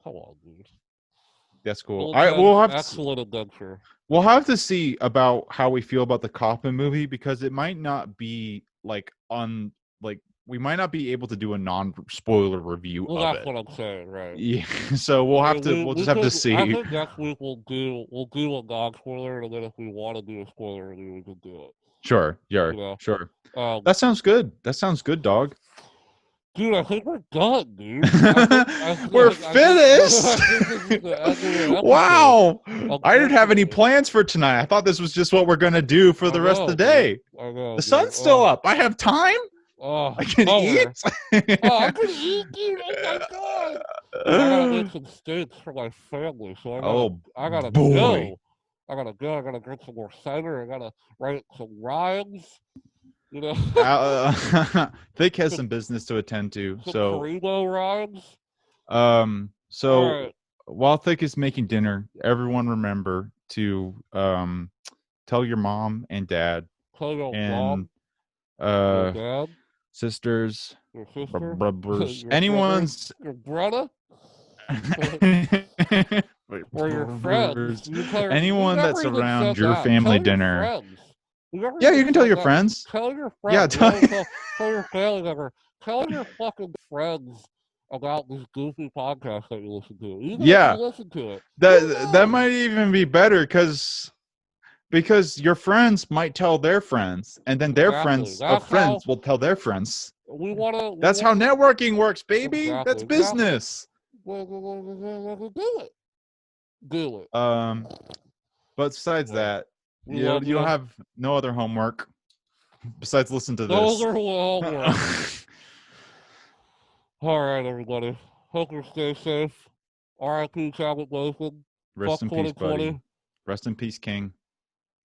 Come on, dude. That's cool. All right, we'll have excellent adventure. We'll have to see about how we feel about the Kaufman movie, because it might not be like we might not be able to do a non-spoiler review well, of that's it. what I'm saying, right? Yeah, so we'll just have to see. I think next week we'll do a non-spoiler, and then if we want to do a spoiler review, we can do it. Sure, sure. That sounds good. That sounds good, dog. Dude, I think we're done, dude. We're finished. Wow! I didn't have any plans for tonight. I thought this was just what we're gonna do for the rest of the day. I know, the sun's still up. I have time. I can eat. I can eat, dude. Oh my god! I gotta make some steaks for my family, so I gotta go. I gotta drink some more cider. I gotta write some rhymes. You know, Thicc has some business to attend to. So Carino rhymes. So right. While Thicc is making dinner, everyone remember to tell your mom and dad, tell your and mom, your dad, sisters, your sister, brothers, anyone's your brother. Or your friends. Anyone that's around your family dinner. Yeah, you can tell your friends. Tell your friends. Yeah, tell your family member. Tell your fucking friends about this goofy podcast that you listen to. Even if you listen to it. That might even be better because your friends might tell their friends, and then their friends of friends will tell their friends. That's how networking works, baby. Exactly. That's business. Do it. But besides that, you don't have no other homework besides listen to this. No other homework. All right, everybody. Hope you stay safe. R.I.P. Chadwick Boseman. Rest in peace, buddy. Rest in peace, King.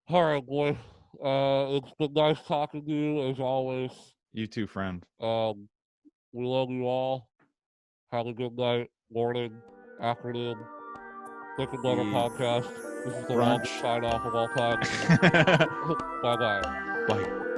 All right, boy. It's been nice talking to you as always. You too, friend. We love you all. Have a good night, morning, afternoon. Thicc and Butter Podcast. This is the longest sign off of all time. Bye-bye. Bye.